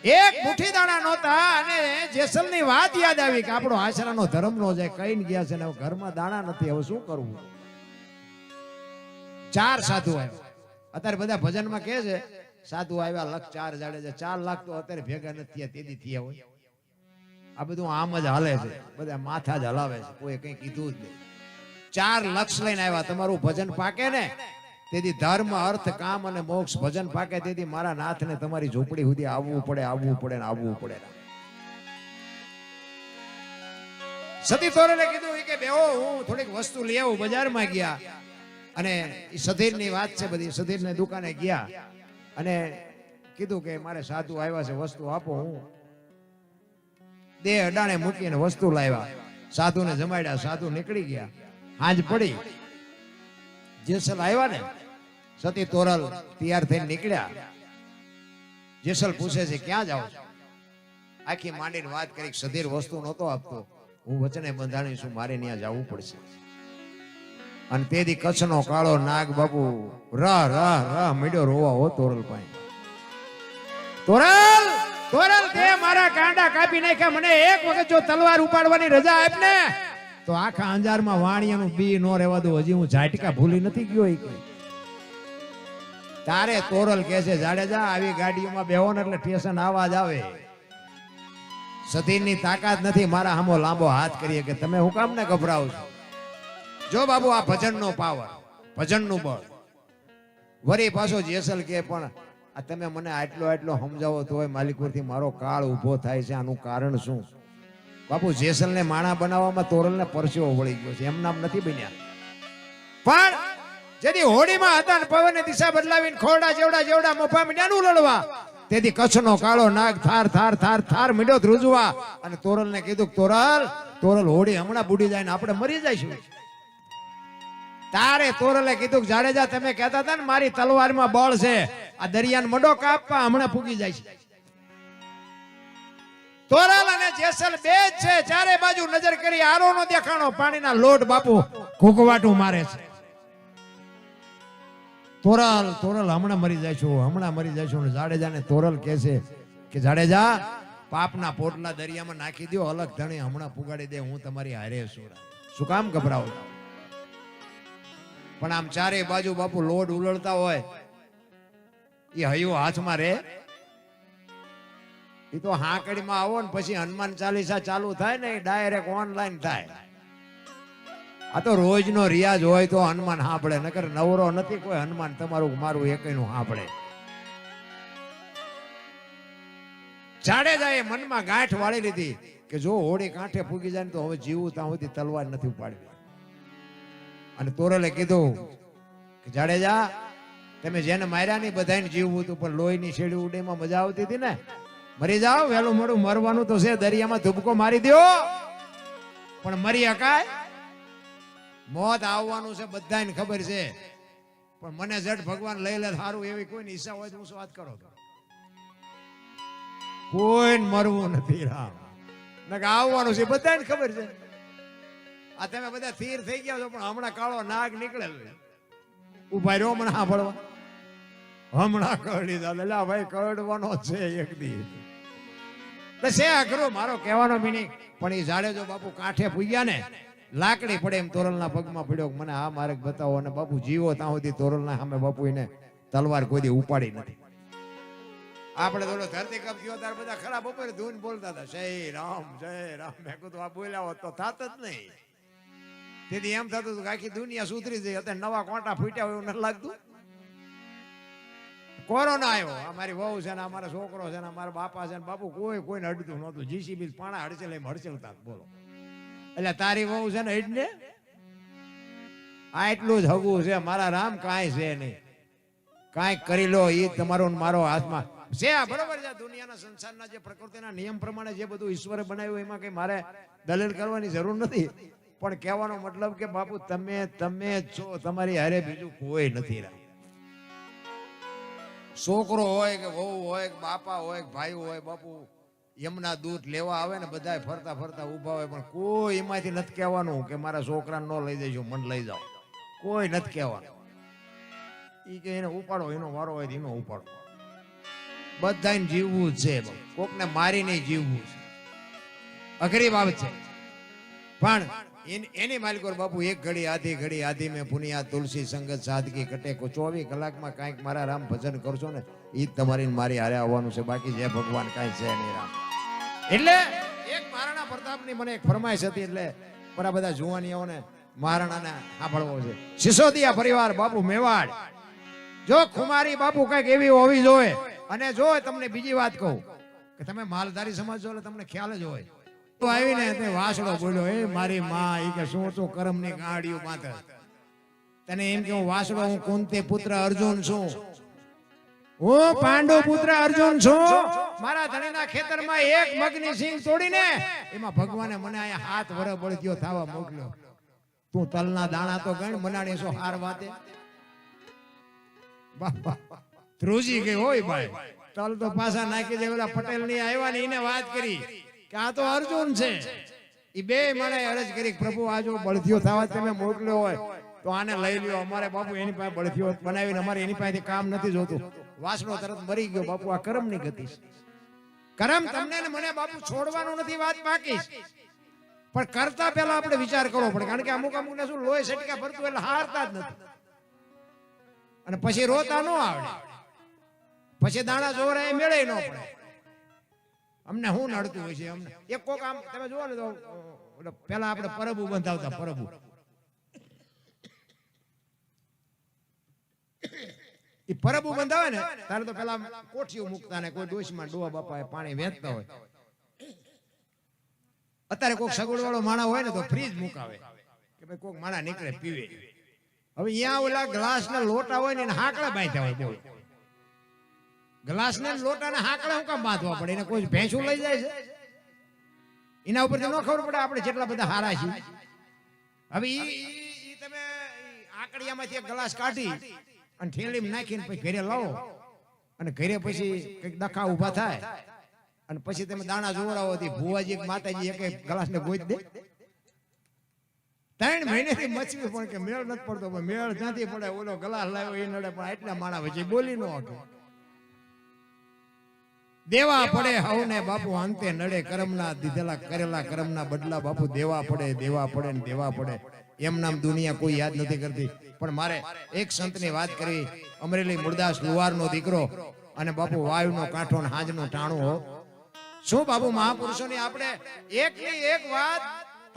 એક મુઠ્ઠી દાણા નહોતા. અને જેસલ ની વાત યાદ આવી કે આપણો આશરાનો ધર્મ નો જાય, કઈ ગયા છે ને ઘરમાં દાણા નથી, હવે શું કરવું? 4 સાધુ આવ્યા. અત્યારે બધા ભજનમાં કહે છે સાધુ આવ્યા 1,04 જાડેજા. 4 લાખ તો અત્યારે ભેગા નથી થયા, તેદી થયા હોય. આ બધું આમ જ હાલે છે, બધા માથા જ હલાવે છે, કોઈ કઈ કીધું જ નહીં. 4 લક્ષ લઈને આવ્યા. તમારું ભજન પાકે ને તેથી ધર્મ, અર્થ, કામ અને મોક્ષ ભજન પાકે તેથી મારા નાથને તમારી ઝૂંપડી સુધી આવવું પડે, આવવું પડે ને આવવું પડે. સતી તોરલે કીધું કે બેહો, હું થોડીક વસ્તુ લઈ આવું. બજારમાં ગયા અને સધીરની વાત છે બધી. સધીરની દુકાને ગયા અને કીધું કે મારે સાધુ આવ્યા છે, વસ્તુ આપો. હું દેહ અડાણે મૂકીને વસ્તુ લાવ્યા. સાધુને જમાડ્યા. સાધુ નીકળી ગયા. હાંજ પડી. જેસલ આવ્યા ને સતી તોરલ તૈયાર થઈને નીકળ્યા. જેસલ પૂછે છે ક્યાં જાઓ છો? આખી માંડીને વાત કરી. સધીર વસ્તુ નહોતો આપતો. હું વચને બંધાણી છું, મારે ત્યાં જવું પડશે. અને તેથી કચ્છનો કાળો નાગ બાપુ રહ રહ રહ મીડ્યો રોવા હો તોરલ પાસે. તોરલ તોરલ તે મારા કાંડા કાપી નાખ્યા. મને એક વખત જો તલવાર ઉપાડવાની રજા આપ ને તો આખા અંજારમાં વાણિયાનું બી નો રહેવા દઉં. હજી હું ઝાટકા ભૂલી નથી ગયો. તારે તોરલ કે છે જાડેજા આવી ગાડીઓમાં બેહો ને એટલે સ્ટેશન આવાજ આવે. સધીરની તાકાત નથી મારા સામો લાંબો હાથ કરીએ કે તમે હું કામ ને ગભરાવ છો. જો બાબુ આ ભજનનો પાવર, ભજનનું બળ. વરી પાછો જેસલ કે પણ આ તમે મને આટલો આટલો સમજાવો તોય માલિકપુરથી મારો કાળ ઉભો થાય છે, આનું કારણ શું? બાપુ જેસલ ને માણા બનાવવામાં તોરલ ને પરસેવો વળી ગયો છે, એમ નામ નથી બન્યા. પણ જેથી હોડીમાં હતા ને પવને દિશા બદલાવીને ખોરડા જેવડા જેવડા મોફા મીંડાનું લડવા તેથી કચ્છનો કાળો નાગ થાર થાર થાર થાર મીંડો ધ્રુજવા. અને તોરલ ને કીધું તોરલ હોડી હમણાં બુડી જાય ને આપણે મરી જઈશું. તારે તોરલે કીધું જાડેજા તમે કહેતા હતા ને મારી તલવારમાં બળ છે, આ દરિયાને મડો કાપવા હમણાં ફૂગી જાય છે. તોરલ અને જેસલ બે જ છે. ચારે બાજુ નજર કરી આરો નો દેખાણો. પાણીના લોટ બાપુ ઘૂઘવાટું મારે છે. તોરલ હમણાં મરી જઈશું, હમણાં મરી જઈશું. જાડેજાને તોરલ કહે છે કે જાડેજા પાપના પોટલા દરિયામાં નાખી દો, અલગ ધણી હમણાં પુગાડી દે, હું તમારી હારે છું. શું કામ ગભરાવો? પણ આમ ચારે બાજુ બાપુ લોડ ઉલળતા હોય, એ હૈયો હાથમાં રે. એ તો હાકડીમાં આવો ને પછી હનુમાન ચાલીસા ચાલુ થાય ને ડાયરેક્ટ ઓનલાઈન થાય. આ તો રોજનો રિયાજ હોય તો હનુમાન સાંભળે, નકર નવરો નથી કોઈ હનુમાન તમારું મારું એકયનું સાંભળે. જાડેજાએ મનમાં ગાંઠ વાળી લીધી કે જો હોડી કાંઠે પૂગી જાય તો હવે જીવું ત્યાં સુધી તલવાર નથી ઉપાડવી. અને તોરલે કીધું કે જાડેજા તમે જેને માર્યા નહીં બધાને જીવવું હતું, પણ લોહીની શેડી ઉડીમાં મજા આવતી હતી ને, મરી જાઓ, વહેલું મોડું મરવાનું તો છે, દરિયામાં ધુબકો મારી દો પણ મરી હકાય? મોત આવવાનું છે બધાને ખબર છે, પણ મને જટ ભગવાન લઈ લે સારું એવી કોઈ ઈચ્છા હોય તો હું શું વાત કરો? કોઈ મરવું નથી રામ, આવવાનું છે બધાને ખબર છે. આ તમે બધા સ્થિર થઈ ગયા છો, પણ હમણાં કાળો નાગ નીકળે ઉભા રહ્યો હમણાં સાંભળવા, હમણાં કરડી દાદા ભાઈ કરડવાનો છે એક દિવસ છે અઘરો મારો કહેવાનો મિનિંગ. પણ એ જાડેજો બાપુ કાંઠે પૂગ્યા ને લાકડી પડે એમ તોરલના પગમાં પડ્યો, મને આ માર્ગ બતાવો. અને બાપુ જીવો ત્યાં સુધી તોરલના સામે બાપુ એને તલવાર કોઈ દી ઉપાડી નથી. આપણે થોડો ધરતી કપ થયો ત્યારે બધા ખરા બપોરે ધૂન બોલતા હતા, જય રામ જય રામ. મેં કીધું આ બોલ્યા હોત તો થાત જ નહીં. તેથી એમ થતું હતું કે આખી દુનિયા સુધરી જાય. અત્યારે નવા કોટા ફૂટ્યા હોય એવું નથી લાગતું. કોરોના આવ્યો, અમારી વહુ છે ને અમારા છોકરો છે ને અમારા બાપા છે ને બાપુ કોઈને અડતું નહોતું. જીસીબી પાણા હડચેલ એમ હડચેલતા બોલો. એટલે તારી વહુ છે ને એટલે આ એટલું જ હગું છે મારા રામ, કાંઈ છે નહીં. કાંઈક કરી લો એ તમારો મારો હાથમાં છે. બરોબર છે, દુનિયાના સંસારના જે પ્રકૃતિના નિયમ પ્રમાણે જે બધું ઈશ્વરે બનાવ્યું એમાં કઈ મારે દલીલ કરવાની જરૂર નથી. પણ કહેવાનો મતલબ કે બાપુ તમે છો, તમારી હારે બીજું કોઈ નથી. છોકરો હોય કે વહુ હોય કે બાપા હોય કે ભાઈ હોય, બાપુ યમના દૂધ લેવા આવે ને બધા ફરતા ફરતા ઉભા હોય, પણ કોઈ એમાંથી નથી કહેવાનું કે મારા છોકરાને ન લઈ જઈશું, મને લઈ જાઓ. કોઈ નથી કહેવાનું. ઈ કે એને ઉપાડો, એનો વારો હોય એનો ઉપાડો. બધાને જીવવું છે, કોકને મારીને જીવવું છે. અઘરી બાબત છે. પણ એની માલિકો બાપુ એક ઘડી આધી મેં પુનિયા તુલસી સંગત સાદગી કટે કો 24 કલાકમાં કાંઈક મારા રામ ભજન કરશો ને એ તમારી મારી હારે આવવાનું છે. બાકી જે ભગવાન કાંઈ છે નહીં રામ. એટલે એક મહારાણા પ્રતાપની મને એક ફરમાઈશ હતી, એટલે બરા બધા જુવાનીઓને મહારાણાને સાંભળવો છે. સિસોદિયા પરિવાર બાપુ મેવાડ, જો ખુમારી બાપુ કઈક એવી હોવી જોઈએ. અને જો તમને બીજી વાત કહું કે તમે માલધારી સમાજ છો એટલે તમને ખ્યાલ જ હોય. તો આવીને તે વાસડો બોલ્યો, એ મારી માં, ઈ કે શું તો કર્મની ગાડીઓ માથે તને એમ કે હું વાસડો, હું કુંતી પુત્ર અર્જુન છું, હું પાંડુ પુત્ર અર્જુન છું. મારા ધણીના ખેતરમાં એક મગની સિંગ તોડીને એમાં ભગવાને મને અહીંયા હાથ વર બળદ્યો થવા મોકલ્યો. તું તલના દાણા તો ગણ, મનાણી સો હાર વાતે. બાપા ધ્રુજી ગઈ હોય ભાઈ, તલ તો પાછા નાખી દે. ઓલા પટેલ ની આવ્યા ને એને વાત કરી કે આ તો અર્જુન છે. એ બે મને અરજ કરી પ્રભુ આ જો બળદિયો થવા તમે મોકલ્યો હોય તો આને લઈ લ્યો. અમારે બાપુ એની પાસે બળદિયો બનાવીને અમારે એની પાસે કામ નથી જોતું. વાસણો તરત મરી ગયો. બાપુ આ કર્મ ની ગતિ છે. કર્મ તમને ને મને બાપુ છોડવાનું નથી, વાત બાકી. પણ કરતા પહેલા આપણે વિચાર કરવો પડે, કારણ કે અમુક ને શું લોહી સટકા ભરતું એટલે હારતા જ નથી. અને પછી રોતા ન આવડે, પછી દાણા જોરા એ મેળે ન પડે. અમને શું નડતું હોય છે અમને એક કોક આમ તમે જોવો ને તો પેલા આપણે પરબુ બંધાવતા. પરબુ એ પરબુ બંધાવે ને ત્યારે તો પેલા કોઠીઓ મૂકતા ને કોઈ ડોશમાં ડોવા બાપા પાણી વેચતા હોય. અત્યારે કોઈક સગવડ વાળો માણા હોય ને તો ફ્રીજ મુકાવે કે ભાઈ કોઈક માણા નીકળે પીવે. હવે અહીંયા ઓલા ગ્લાસ ના લોટા હોય ને હાકડા બાંધ્યા હોય. બોલ, ગ્લાસ ને લોટા ને હાકડા હું કામ બાંધવા પડે? એને કોઈ ભેંસું લઈ જાય છે? એના ઉપર તો ન ખબર પડે આપણે જેટલા બધા હારા છીએ. હવે ઈ તમે આકડિયામાંથી એક ગ્લાસ કાઢી અને થેલીમાં નાખીને પછી ઘરે લાવો અને ઘરે પછી કઈક ડખા ઉભા થાય અને પછી તમે દાણા જોવડાવો હતી ભુવાજી માતાજી એક ગ્લાસ ને ગોઈ દે. 3 મહિનેથી મચવી પણ કે મેળ નથી પડતો. મેળ ક્યાંથી પડે? ઓલો ગ્લાસ લાવ્યો એ નડે, પણ એટલા માણા વચ્ચે બોલી ન શકે. દેવા પડે હવને બાપુ અંતે નડે કર્મના દીધેલા કરેલા કર્મના બદલા બાપુ દેવા પડે ને દેવા પડે. એમ નામ દુનિયા કોઈ યાદ નથી કરતી. પણ મારે એક સંતની વાત કરી. અમરેલી મુરદાસ લુવારનો દીકરો અને બાપુ વાયુનો કાંઠો ને હાજનું ટાણું હો. શું બાપુ મહાપુરુષોની આપણે એકની એક વાત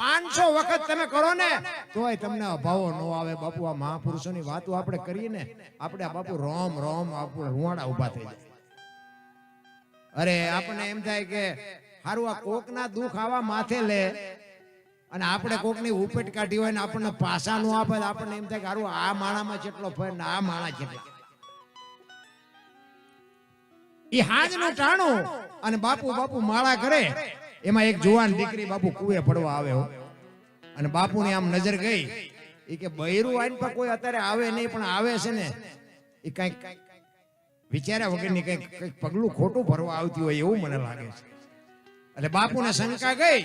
500 વખત તમે કરો ને તોય તમને અભાવો ન આવે. બાપુ આ મહાપુરુષોની વાતો આપણે કરીએ ને આપણે આ બાપુ રોમ રોમ આપણે રૂવાડા ઉભા થઈ જાય. અરે આપણને એમ થાય કે હારું આ કોકના દુઃખ આવા માથે લે અને આપણે કોકની ઉપેટ કાઢી હોય ને આપણને પાસા નો આપે આપણને એમ થાય કે હારું આ માણામાં કેટલો ફેર ને આ માણા કેટલા. ઈ હાજનું ટાણું અને બાપુ માળા કરે. એમાં એક જુવાન દીકરી બાપુ કુએ પડવા આવે હો. અને બાપુની આમ નજર ગઈ એ કે બૈરું આઈન પર કોઈ અત્યારે આવે નહીં પણ આવે છે ને એ કઈક વિચાર્યા વગરની કઈક પગલું ખોટું ભરવા આવતી હોય એવું મને લાગે છે. એટલે બાપુને શંકા ગઈ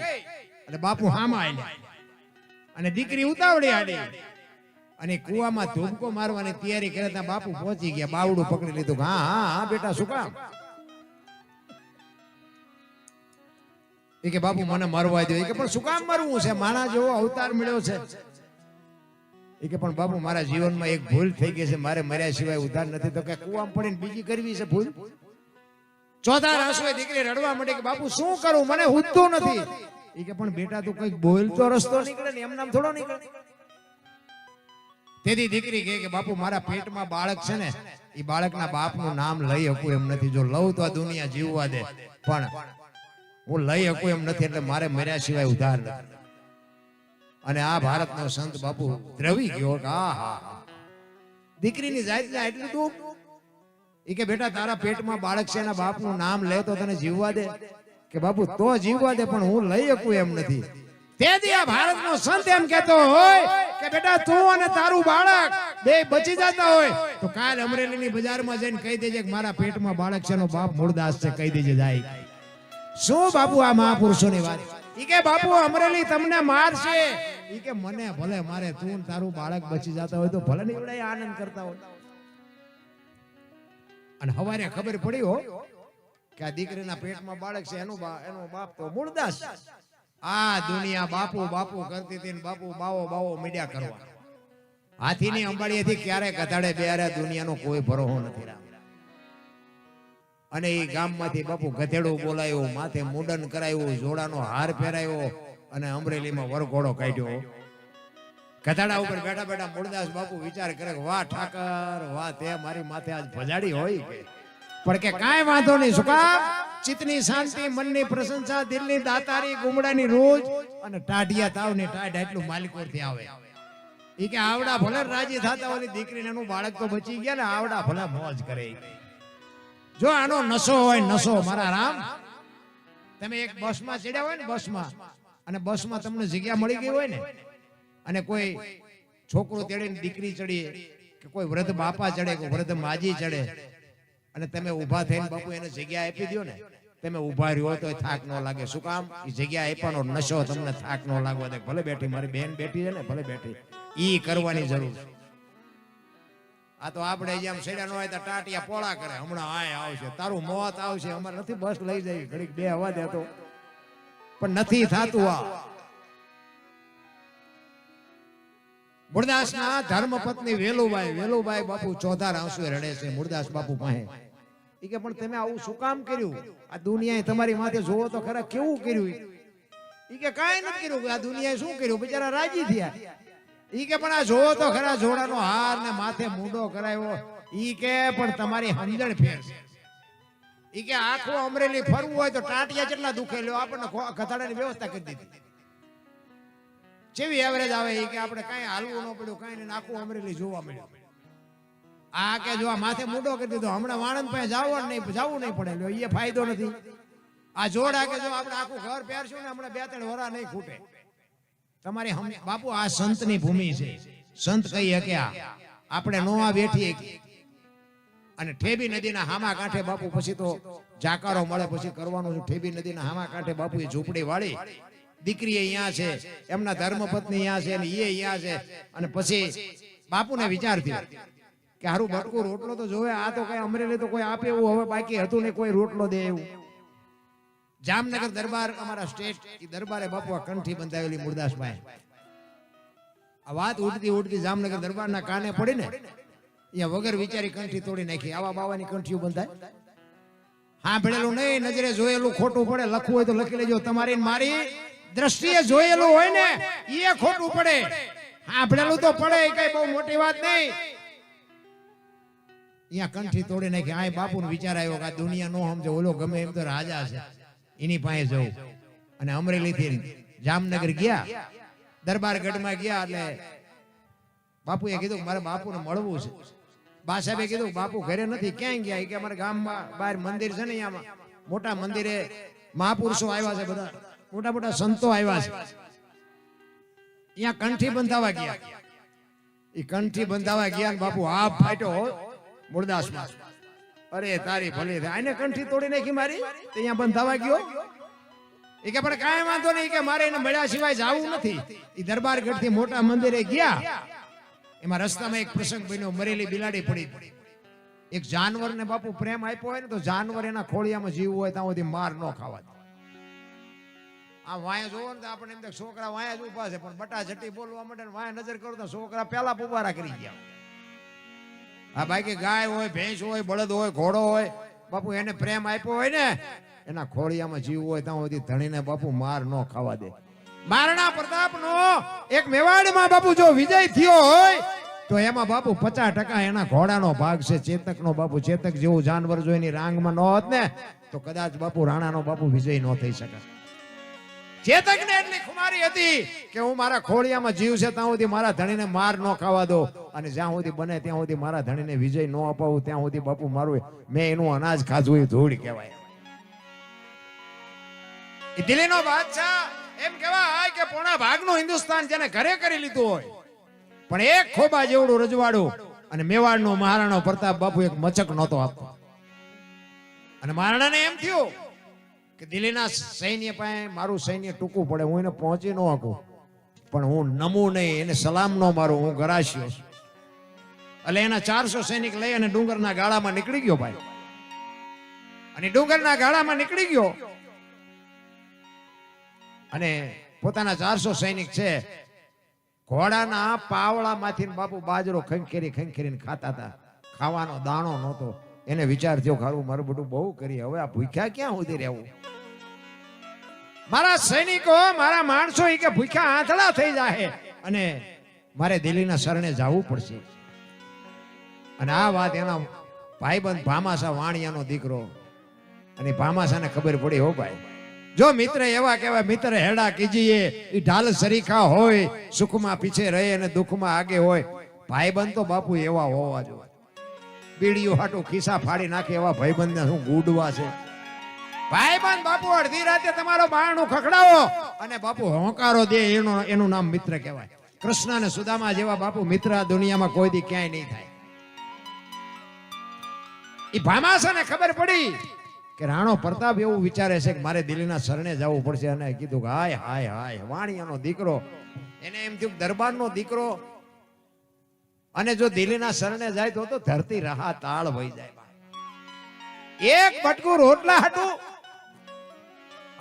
એટલે બાપુ હામાં આવ્યા અને દીકરી ઉતાવળી આડી અને કુવામાં ધૂમકો મારવાની તૈયારી કરે ત્યાં બાપુ પહોંચી ગયા. બાવડું પકડી લીધું. હા બેટા શું કામ? એ કે બાપુ મને મરવા દો. એ કે પણ શું કામ મરવું છે? માણા જેવો અવતાર મળ્યો છે. એ કે પણ બાપુ મારા જીવનમાં એક ભૂલ થઈ ગઈ છે. મારે મર્યા સિવાય ઉધાર નથી. તો કે કુવામાં પડીને બીજી કરવી છે ભૂલ? ચોથા રાસોએ દીકરી રડવા માંડી કે બાપુ શું કરું મને હુજતું નથી. એ કે પણ બેટા તું કઈક બોલતો રસ્તો નીકળે ને એમ નામ થોડો નીકળે. તેથી દીકરી કહે કે બાપુ મારા પેટમાં બાળક છે ને એ બાળકના બાપનું નામ લઈ શકું એમ નથી. જો લઉં તો આ દુનિયા જીવવા દે પણ હું લઈ શકું એમ નથી. એટલે મારે મર્યા સિવાય ઉધાર નથી. અને આ ભારતનો સંત બાપુ દ્રવી ગયો કે દીકરીની જાતના એટલું દુઃખ. એ કે બેટા તારા પેટમાં બાળક છે એના બાપનું નામ લે તો તને જીવવા દે. કે બાપુ તો જીવવા દે પણ હું લઈ શકું એમ નથી. તેથી આ ભારતનો સંત એમ કહેતો હોય કે બેટા તું અને તારું બાળક બે બચી જતા હોય તો કાલ અમરેલીની બજારમાં જઈને કહી દેજે કે મારા પેટમાં બાળક છે એનો બાપ મૂળદાસ છે. કહી દેજે જાય. શું બાપુ આ મહાપુરુષોની વાત. ઈ કે બાપુ અમરેલી તમને મારશે. ઈ કે મને ભલે મારે તું તારું બાળક બચી જતા હોય તો ભલે નીવડે આનંદ કરતા હોય. અને હવારે ખબર પડી હો કે આ દીકરીના પેટમાં બાળક છે એનો બાપ તો મૂળદાસ. આ દુનિયા બાપુ કરતી હતી ને બાપુ બાવો મીડિયા કરવા. હાથીની અંબાડીએથી ક્યારે કથાડે બેરે દુનિયાનો કોઈ ભરોસો નથી રામ. અને એ ગામમાંથી બાપુ ગધેડું બોલાયો, માથે મુંડન કરાયું, જોડાનો હાર પહેરાયો અને અમરેલીમાં વરઘોડો કાઢ્યો. ગધાડા ઉપર બેઠા બેઠા મૂળદાસ બાપુ વિચાર કરે કે વાહ ઠાકર વાહ તે મારી માથે આજ ભજાડી હોય કે. પણ કે કાંઈ વાંધો નહીં. શું કામ? ચિત્તની શાંતિ, મનની પ્રશંસા, દિલની દાતારી, ગુમડાની રોજ અને ટાઢિયા તાવની ટાઢ એટલું માલિકોરથી આવે. ઈ કે આવડા ભલે રાજી થતા હોય દીકરીને એનું બાળક તો બચી ગયા ને આવડા ભલે મોજ કરે. જો આનો નશો હોય નશો મારા રામ. તમે એક બસમાં ચડ્યા હોય ને બસમાં અને બસમાં તમને જગ્યા મળી ગઈ હોય ને અને કોઈ છોકરો તેડીને દીકરી ચડીએ કે કોઈ વૃદ્ધ બાપા ચડે કે વૃદ્ધ માજી ચડે અને તમે ઉભા થઈને બાપુ એને જગ્યા આપી દો ને તમે ઉભા રહ્યો તો થાક ન લાગે. શું કામ? એ જગ્યા આપ્યાનો નશો તમને થાક ન લાગવા દે. ભલે બેઠી મારી બેન બેઠી છે ને ભલે બેઠી ઈ કરવાની જરૂર છે. આ તો આપણે જેમ સેડા નો હોય તો ટાટિયા પોળા કરે. હમણાં આય આવશે તારું મોત આવશે. અમારે નથી બસ લઈ જાય ઘડીક બે હવા દે તો પણ નથી થાતું. આ મૂળદાસના ધર્મપત્ની વેલુબાઈ બાપુ ચોથા આંસુએ રડે છે મૂળદાસ બાપુ પાસે. ઈ કે પણ તમે આવું શું કામ કર્યું? આ દુનિયાએ તમારી માથે જોવો તો ખરા કેવું કર્યું. ઈ કે કાંઈ નથી કર્યું. આ દુનિયાએ શું કર્યું? બિચારા રાજી થયા. ઈ કે પણ આ જોવો તો ખરા જોડાનો હાર ને માથે મૂંડો કરાયો. ઈ કે પણ તમારી સમજણ ફેર છે. ઈ કે આખું અમરેલી ફરવું હોય તો ટાટિયા કેટલા દુખે લ્યો. આપણને કથાડાની વ્યવસ્થા કરી દીધી. જેવી એવરેજ આવે એ કે આપણે કાંઈ હાલવું ન પડ્યું કાંઈ નહીં આખું અમરેલી જોવા મળ્યું. આ કે જો માથે મૂંડો કરી દીધો હમણાં વાણંદ પાસે જવું નહીં પડે એ ફાયદો નથી. આ જોડા કે જો આપણે આખું ઘર પહેરશું ને હમણાં 2-3 વરા નહીં ખૂટે. તમારી બાપુ આ સંતની ભૂમિ છે. સંત કહી શકે આપણે નો આ બેઠી અને ઠેબી નદીના હામા કાંઠે બાપુ પછી તો જાકારો મળે પછી કરવાનું. ઠેબી નદીના હામા કાંઠે બાપુ એ ઝૂંપડી વાળી દીકરી અહીંયા છે, એમના ધર્મપત્ની અહીંયા છે અને એ અહીંયા છે. અને પછી બાપુને વિચાર થયો કે હારું બટકું રોટલો તો જોવે, આ તો કઈ અમરેલી તો કોઈ આપે એવું હવે બાકી હતું ને કોઈ રોટલો દે એવું. જામનગર દરબાર અમારા સ્ટેટ એ દરબારે બાપુ આ કંઠી બંધાવેલી મુરદાસભાઈ. આ વાત ઉડતી ઉડતી જામનગર દરબારના કાને પડી ને અહીંયા વગર વિચારી કંઠી તોડી નાખી. આવા બાવાની કંઠીઓ બંધાય? હા ભણેલું નહીં, નજરે જોયેલું ખોટું પડે. લખવું હોય તો લખી લેજો. તમારી મારી દ્રષ્ટિએ જોયેલું હોય ને એ ખોટું પડે. હા ભણેલું તો પડે, કઈ બહુ મોટી વાત નહીં. અહીંયા કંઠી તોડી નાખી. આ બાપુનો વિચાર આવ્યો કે આ દુનિયા નો સમજે, ઓલો ગમે એમ તો રાજા છે, એની પાસે જવું. અને અમરેલી થી જામનગર ગયા, દરબાર ગઢમાં ગયા. એટલે બાપુએ કીધું મારે બાપુને મળવું છે. બા સાહેબે કીધું બાપુ ઘરે નથી. ક્યાંય ગયા? કે અમારા ગામમાં બહાર મંદિર છે ને, અહીંયા મોટા મંદિરે મહાપુરુષો આવ્યા છે, બધા મોટા મોટા સંતો આવ્યા છે. અહીંયા કંઠી બંધાવા ગયા. એ કંઠી બંધાવા ગયા, બાપુ હાફ ફાટ્યો મુરદાસમાં. અરે તારી ભલી થાય, આને કંઠી તોડી નાખી મારી, અહીંયા બંધાવા ગયો. એ કે પણ કાંઈ વાંધો નહીં, કે મારે એને મળ્યા સિવાય જવું નથી. એ દરબાર ગઢ થી મોટા મંદિરે ગયા. એમાં રસ્તામાં એક પ્રસંગ બન્યો, મરેલી બિલાડી પડી. એક જાનવરને બાપુ પ્રેમ આપ્યો હોય ને તો જાનવર એના ખોળિયામાં જીવ હોય ત્યાં સુધી માર ન ખાવા દે. આ વાયા જોવો ને તો આપણે એમ કે છોકરા વાયા જ ઉભા છે, પણ બટા જટી બોલવા માટે વાયા નજર કરો તો છોકરા પેલા પુબારા કરી ગયા. આ બાકી ગાય હોય, ભેંસ હોય, બળદ હોય, ઘોડો હોય, બાપુ એને પ્રેમ આપ્યો હોય ને એના ખોળિયામાં જીવ હોય ત્યાં સુધી ધણીને બાપુ માર ન ખાવા દે. મહારાણા પ્રતાપનો એક મેવાડમાં બાપુ જો વિજય થયો હોય તો એમાં બાપુ 50% એના ઘોડાનો ભાગ છે. ચેતકનો બાપુ, ચેતક જેવું જાનવર જો એની રાંગમાં ન હોત ને તો કદાચ બાપુ રાણાનો બાપુ વિજય ન થઈ શકે. ચેતકને એટલી ખુમારી હતી કે હું મારા ખોળિયામાં જીવ છે ત્યાં સુધી મારા ધણીને માર ન ખાવા દો, અને જ્યાં સુધી બને ત્યાં સુધી મારા ધણીને વિજય ન અપાવું ત્યાં સુધી બાપુ મારું મેં એનું અનાજ ખાધું એ ધૂળ કહેવાય. એ દિલ્હીનો બાદશાહ એમ કહેવાય કે પોણા ભાગનું હિન્દુસ્તાન જેને ઘરે કરી લીધું હોય, પણ એક ખોબા જેવડું રજવાડું અને મેવાડનો મહારાણો પ્રતાપ બાપુ એક મચક નહોતો આપતો. અને મહારાણાને એમ થયું કે દિલ્હીના સૈન્ય પાસે મારું સૈન્ય ટૂંકું પડે, હું એને પહોંચી ન શકું, પણ હું નમું નહીં, એને સલામ ન મારું, હું ગરાશિયો છું. એટલે એના 400 સૈનિક લઈ અને ડુંગરના ગાળામાં નીકળી ગયો ભાઈ. અને ડુંગરના ગાળામાં નીકળી ગયો અને પોતાના 400 સૈનિક છે ઘોડાના પાવળામાંથી બાપુ બાજરો ખંખેરીને ખાતા હતા. ખાવાનો દાણો નહોતો. એને વિચાર થયો ખારું મારું બધું બહુ કરી, હવે આ ભૂખ્યા ક્યાં સુધી રહેવું? મારા સૈનિકો, મારા માણસો એ કે ભૂખ્યા આંધળા થઈ જાય અને મારે દિલ્હીના શરણે જવું પડશે. અને આ વાત એના ભાઈબંધ ભામાસા વાણિયાનો દીકરો, અને ભામાસાને ખબર પડી, હો ભાઈ જો મિત્ર એવા કહેવાય, મિત્ર હેડા કીજીએ, ઈ ઢાલ સરીખા હોય, સુખમાં પીછે રહે અને દુઃખમાં આગે હોય. ભાઈબંધ તો બાપુ એવા હોવા જોઈએ. બીડીયું હાટું ખિસ્સા ફાડી નાખે એવા ભાઈબંધને શું ગુડવા છે? ભાઈબંધ બાપુ અડધી રાતે તમારો બારણું ખખડાવો અને બાપુ હોંકારો દે, એનું નામ મિત્ર કહેવાય. કૃષ્ણ અને સુદામા જેવા બાપુ મિત્ર આ દુનિયામાં કોઈ દી ક્યાંય નહીં થાય. એ ભામાસાને ખબર પડી કે રાણો પ્રતાપ એવું વિચારે છે કે મારે દિલ્હીના શરણે જવું પડશે. અને કીધું કે હાય હાય હાય, વાણિયાનો દીકરો, એને એમ થયું દરબારનો દીકરો, અને જો દિલ્હીના શરણે જાય તો ધરતી રહા તાળ વહી જાય. એક બટકું રોટલા હતું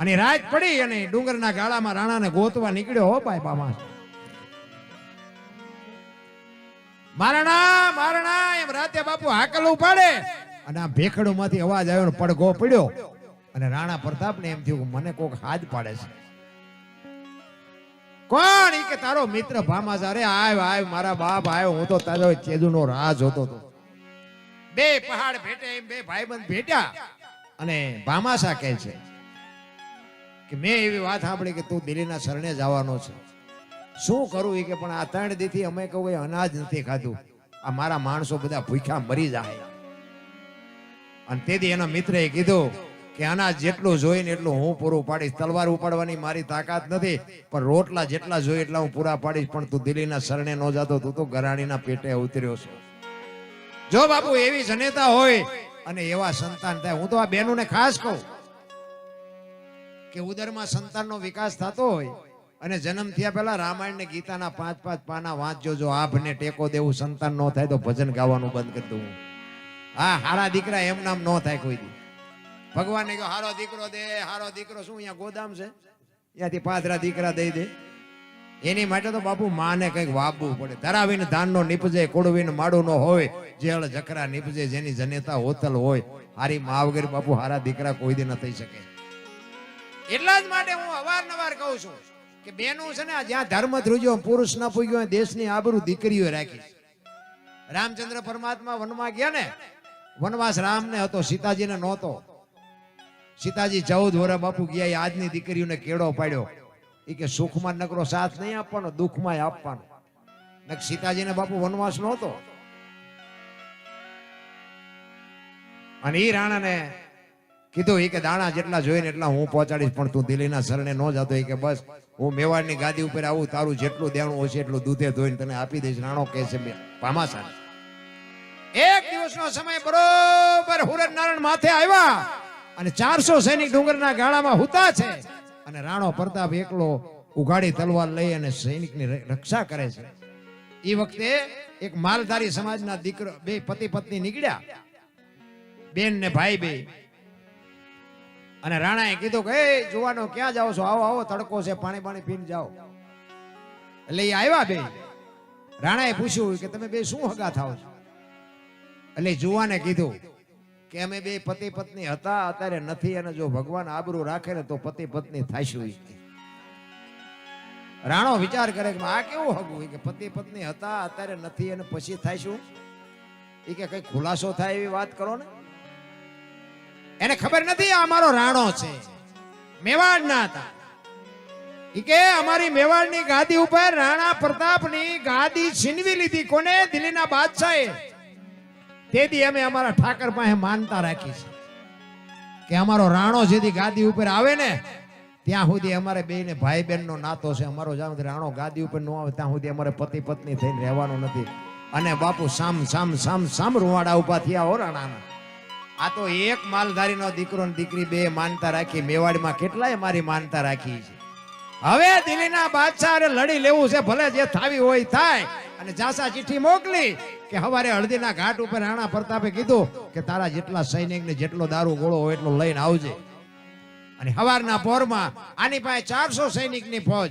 અને રાત પડી અને ડુંગરના ગાળામાં રાણાને ગોતવા નીકળ્યો. હો ભાઈ બામા, મારણા મારણા એમ રાતે બાપુ હાકલ ઉપાડે અને આ ભેખડું માંથી અવાજ આવ્યો ને પડઘો પડ્યો. અને રાણા પ્રતાપ ને એમ થયું કે મને કોક હાથ પાડે છે. કોણ? ઈ કે તારો મિત્ર ભામાસા. અરે આવ મારા બાપ આવ્યો, હું તો તારો ચેદુનો રાજ હોતો હતો. બે પહાડ ભેટે, એમ બે ભાઈબંધ ભેટ્યા. અને ભામાસા કહે છે કે મેં એવી વાત સાંભળી કે તું દિલ્હીના શરણે જવાનો છે, શું કરું? એ કે પણ આ 3 દીથી અમે કોઈ અનાજ નથી ખાધું, આ મારા માણસો બધા ભૂખ્યા મરી જાય. અને તેથી એના મિત્રએ કીધું કે અનાજ જેટલું જોઈએ ને એટલું હું પૂરું પાડીશ. તલવાર ઉપાડવાની મારી તાકાત નથી, પણ રોટલા જેટલા જોઈએ એટલા હું પૂરા પાડીશ. પણ તું દિલ્હીના શરણે ન જાતો, તું તો ગરાણીના પેટે ઉતર્યો છે. જો બાપુ એવી જનેતા હોય અને એવા સંતાન થાય, હું તો આ બહેનોને ખાસ કહું કે ઉદરમાં સંતાનનો વિકાસ થતો હોય અને જન્મ થયા પહેલા રામાયણ ને ગીતાના 5-5 પાના વાંચજો. જો આભને ટેકો દેવું સંતાન ન થાય તો ભજન ગાવાનું બંધ કરી દઉં. હા, હારા દીકરા એમ નામ ન થાય કોઈ દી. ભગવાને કહ્યું હારો દીકરો દે, હારો દીકરો. શું અહીંયા ગોદામ છે? ત્યાંથી 5 દીકરા દઈ દે. એની માટે તો બાપુ માને કંઈક વાપવું પડે. ધરાવીને ધાનનો નીપજે, કોડવીને માડું ન હોય, જેળ જખરા નીપજે, જેની જનેતા હોતલ હોય. હારી મા વગર બાપુ હારા દીકરા કોઈ દી ન થઈ શકે. એટલા જ માટે હું અવારનવાર કહું છું કે બેનું છે ને, જ્યાં ધર્મ ધ્રુજો પુરુષ ન પૂગ્યો, દેશની આબરૂ દીકરીઓ રાખી. રામચંદ્ર પરમાત્મા વનમાં ગયા ને, વનવાસ રામને હતો, સીતાજીને નહોતો. સીતાજી 14 વર્ષ બાપુ ગયા. આજની દીકરીઓને કેળો પાડ્યો. એ કે સુખમાં નકરો સાથ નહીં આપવાનો, દુઃખમાં આપવાનો. સીતાજીને બાપુ વનવાસ નહોતો. અને એ રાણાને કીધું એ કે દાણા જેટલા જોઈએ ને એટલા હું પહોંચાડીશ, પણ તું દિલ્હીના શરણે ન જતો. એ કે બસ હું મેવાડની ગાદી ઉપર આવું, તારું જેટલું દેણું હશે એટલું દૂધે ધોઈને તને આપી દઈશ. રાણો કહે છે પામાસા. એક દિવસનો સમય બરોબર હુરન નારાયણ માથે આવ્યા અને 400 સૈનિક ડુંગરના ગાળામાં હુતા છે. અને રાણો પ્રતાપ એકલો ઉઘાડી તલવાર લઈ અને સૈનિકની રક્ષા કરે છે. એ વખતે એક માલધારી સમાજના દીકરો, બે પતિ પત્ની નીકળ્યા, બેન ને ભાઈ બે. અને રાણાએ કીધું કે એ જુવાનો ક્યાં જાઓ છો? આવો આવો, તડકો છે, પાણી પાણી પીને જાઓ. એટલે એ આવ્યા બે. રાણાએ પૂછ્યું કે તમે બે શું હગા થાવ છો? એટલે જુવાને કીધું કે અમે બે પતિ પત્ની હતા, અત્યારે નથી, અને જો ભગવાન આબરૂ રાખે ને તો પતિ પત્ની થાશું. રાણો વિચાર કરે કે આ કેવું હગું? કે પતિ પત્ની હતા, અત્યારે નથી, અને પછી થાશું. એ કે કઈ ખુલાસો થાય એવી વાત કરો ને. એને ખબર નથી આ અમારો રાણો છે, મેવાડ ના હતા. ઈ કે અમારી મેવાડની ગાદી ઉપર રાણા પ્રતાપની ગાદી છીનવી લીધી. કોને? દિલ્હીના બાદશાહે. તેથી અમે અમારા ઠાકર પાસે માનતા રાખી છે કે અમારો રાણો જેથી ગાદી ઉપર આવે ને ત્યાં સુધી અમારે બે ને ભાઈ બહેન નો નાતો છે. અમારો જ્યાં સુધી રાણો ગાદી ઉપર ન આવે ત્યાં સુધી અમારે પતિ પત્ની થઈને રહેવાનું નથી. અને બાપુ સામ સામ સામ સામ રૂવાડા ઉભા થયા હો રાણાના. આ તો એક માલધારીનો દીકરો ને દીકરી બે માનતા રાખી. મેવાડમાં કેટલાય મારી માનતા રાખી છે. હવે દિલ્હીના બાદશાહ લડી લેવું છે, ભલે જે થાવી હોય થાય. અને જાસા ચિઠ્ઠી મોકલી કે હવારે હળદીના ઘાટ ઉપર રાણા પ્રતાપે કીધું કે તારા જેટલા સૈનિક ને જેટલો દારૂ ગોળો હોય એટલો લઈને આવજે. અને હવારના પોરમાં આની પાસે 400 સૈનિકની ફોજ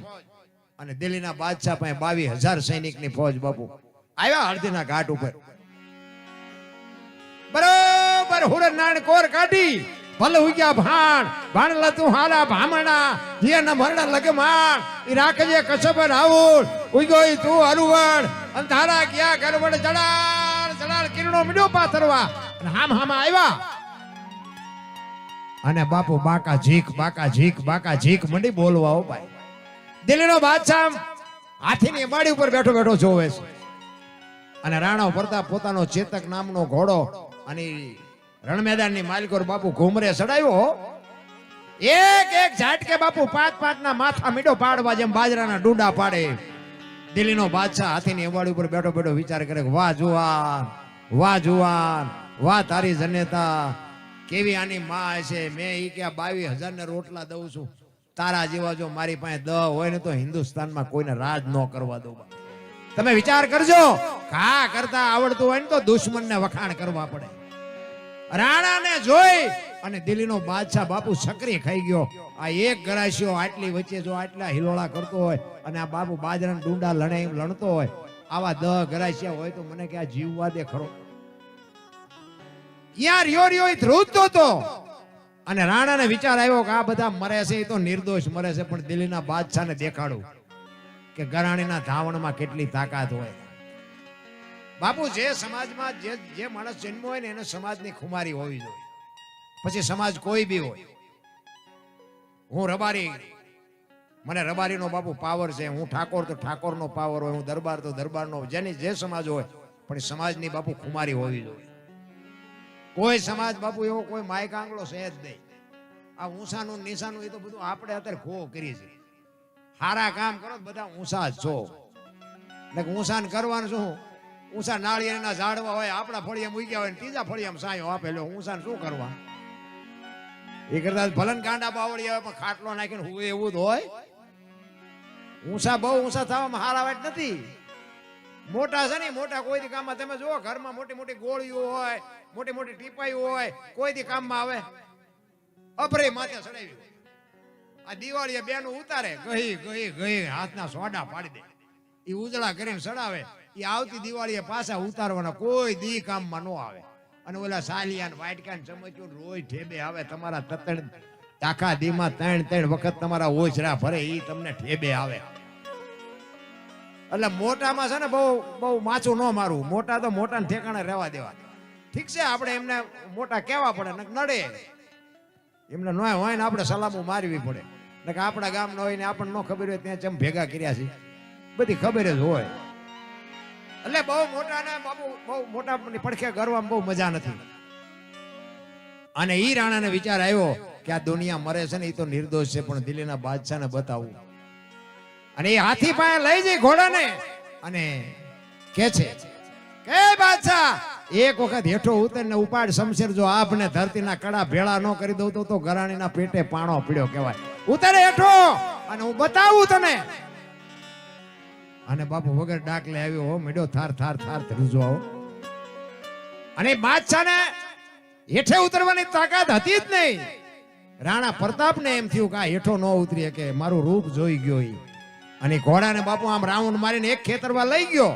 અને દિલ્હીના બાદશાહ પાસે 22,000 સૈનિકની ફોજ બાપુ આવ્યા હળદીના ઘાટ ઉપર. બરોબર હુરન નારાયણ કોર કાઢી ભલે ઉગ્યા ભાણ ભાણલા તું હાલા ભામણા જે ન મરણા લગમાણ ઈ રાખજે કસબર આવું ઉગ્યો તું હરુવણ અને તારા ગયા ગરવડ જડાળ જડાળ કિરણો મીડો પાથરવા અને હામ હામ આવ્યા. અને બાપુ બાકા ઝીક બાકા ઝીક બાકા ઝીક મંડી બોલવા હો ભાઈ. દિલ્હીનો બાદશાહ હાથીની બાડી ઉપર બેઠો બેઠો જોવે છે. અને રાણા પ્રતાપ પોતાનો ચેતક નામનો ઘોડો અને રણ મેદાનની માલિકોર બાપુ ઘુમરે ચડાવ્યો. એક એક ઝાટકે બાપુ 5-5 ના માથા મીડો પાડવા જેમ બાજરાના ડૂંડા પાડે. દિલ્હીનો બાદશાહ હાથીની અવાડી ઉપર બેઠો બેઠો વિચાર કરે કે વાહ જુવાન, વાહ જુવાન, વાહ તારી જનેતા, કેવી આની માં હશે. મેં ઈ કે 22,000 ને રોટલા દઉં છું. તારા જેવા જો મારી પાસે દ હોય ને તો હિન્દુસ્તાનમાં કોઈને રાજ ન કરવા દઉં. તમે વિચાર કરજો, ઘા કરતા આવડતું હોય ને તો દુશ્મનને વખાણ કરવા પડે. રાણાને જોઈ અને દિલ્હીનો બાદશાહ બાપુ સકરી ખાઈ ગયો. આ એક ગરાશિયો આટલી વચ્ચે જો આટલા હિલોળા કરતો હોય અને આ બાપુ બાજરાના ડુંડા લણતો હોય, આવા 10 ગરાશિયા હોય તો મને કે આ જીવવા દે ખરો. યાર યો ધ્રુજતો તો. અને રાણાને વિચાર આવ્યો કે આ બધા મરે છે એ તો નિર્દોષ મરે છે, પણ દિલ્હીના બાદશાહને દેખાડું કે ગરાણીના ધાવણમાં કેટલી તાકાત હોય. બાપુ જે સમાજમાં જે માણસ જન્મ હોય ને એને સમાજની ખુમારી હોવી જોઈએ. પછી સમાજ કોઈ બી હોય. હું રબારી, મને રબારીનો બાપુ પાવર છે. હું ઠાકોર તો ઠાકોરનો પાવર હોય. હું દરબાર તો દરબારનો. જેની જે સમાજ હોય પણ સમાજની બાપુ ખુમારી હોવી જોઈએ. કોઈ સમાજ બાપુ એવો કોઈ માયક આંગળો છે જ નહીં. આ ઊંસાનું નીસાનું એ તો બધું આપણે અત્યારે ખો કરીએ છીએ. સારા કામ કરો બધા ઊંસા જ છો. એટલે ઊંસાન કરવાનું શું? ઊંસા નાળિયેરના ઝાડવા હોય, આપણા ફળિયા મૂક્યા હોય, ત્રીજા ફળિયામાં સાયો આપેલો. ઊંસાન શું કરવા? એ કરતા ભલન ગાંડા બાવળી આવે પણ ખાટલો નાખીને હું એવું જ હોય. ઊંચા બહુ ઊંચા થવામાં હારા વાત નથી. મોટા છે ને મોટા કોઈ દી કામમાં તમે જુઓ ઘરમાં મોટી મોટી ગોળીઓ હોય મોટી મોટી ટીપાઈઓ હોય કોઈ દી કામમાં આવે અપરે માથે ચડાવી આ દિવાળીએ બેનું ઉતારે ગઈ ગઈ ગઈ હાથના સોડા પાડી દે એ ઉજળા કરીને ચડાવે એ આવતી દિવાળીએ પાછા ઉતારવાના કોઈ દી કામમાં ન આવે અને ઓલા સાલિયાન વાટકાન ચમચ્યું રોજ ઠેબે આવે તમારા તતણ આખા દીમાં 3 વખત તમારા ઓછરા ભરે એ તમને ઠેબે આવે. એટલે મોટામાં છે ને બહુ બહુ માચું ન મારવું. મોટા તો મોટાને ઠેકાણે રહેવા દેવા. ઠીક છે આપણે એમને મોટા કહેવા પડે ને નડે એમને ન હોય ને આપણે સલામો મારવી પડે ને કે આપણા ગામ ન હોય ને આપણને ન ખબર હોય ત્યાં ચમ ભેગા કર્યા છે બધી ખબર જ હોય. એટલે બહુ મોટા ને બાપુ બહુ મોટા પડખે ગરવામાં બહુ મજા નથી. અને ઈ રાણાને વિચાર આવ્યો કે આ દુનિયા મરે છે ને એ તો નિર્દોષ છે પણ દિલ્હીના બાદશાહને બતાવું. અને એ હાથી પાસે લઈ જઈ ઘોડાને અને કે છે કે બાદશાહ એક વખત હેઠો ઉતરીને ઉપાડ શમશેર જો આપને ધરતીના કડા ભેળા ન કરી દઉં તો ગરાણીના પેટે પાણો પીડ્યો કહેવાય. ઉતરે હેઠો અને હું બતાવું તને. અને બાપુ વગર ડાકલે આવ્યો હો મેડો થાર થાર થાર ધ્રુજો. અને બાદશાહને હેઠે ઉતરવાની તાકાત હતી જ નહીં. રાણા પ્રતાપને એમ થયું કે આ હેઠો ન ઉતરી કે મારું રૂપ જોઈ ગયો. અને ઘોડાને બાપુ આમ રાઉન્ડ મારીને એક ખેતરમાં લઈ ગયો.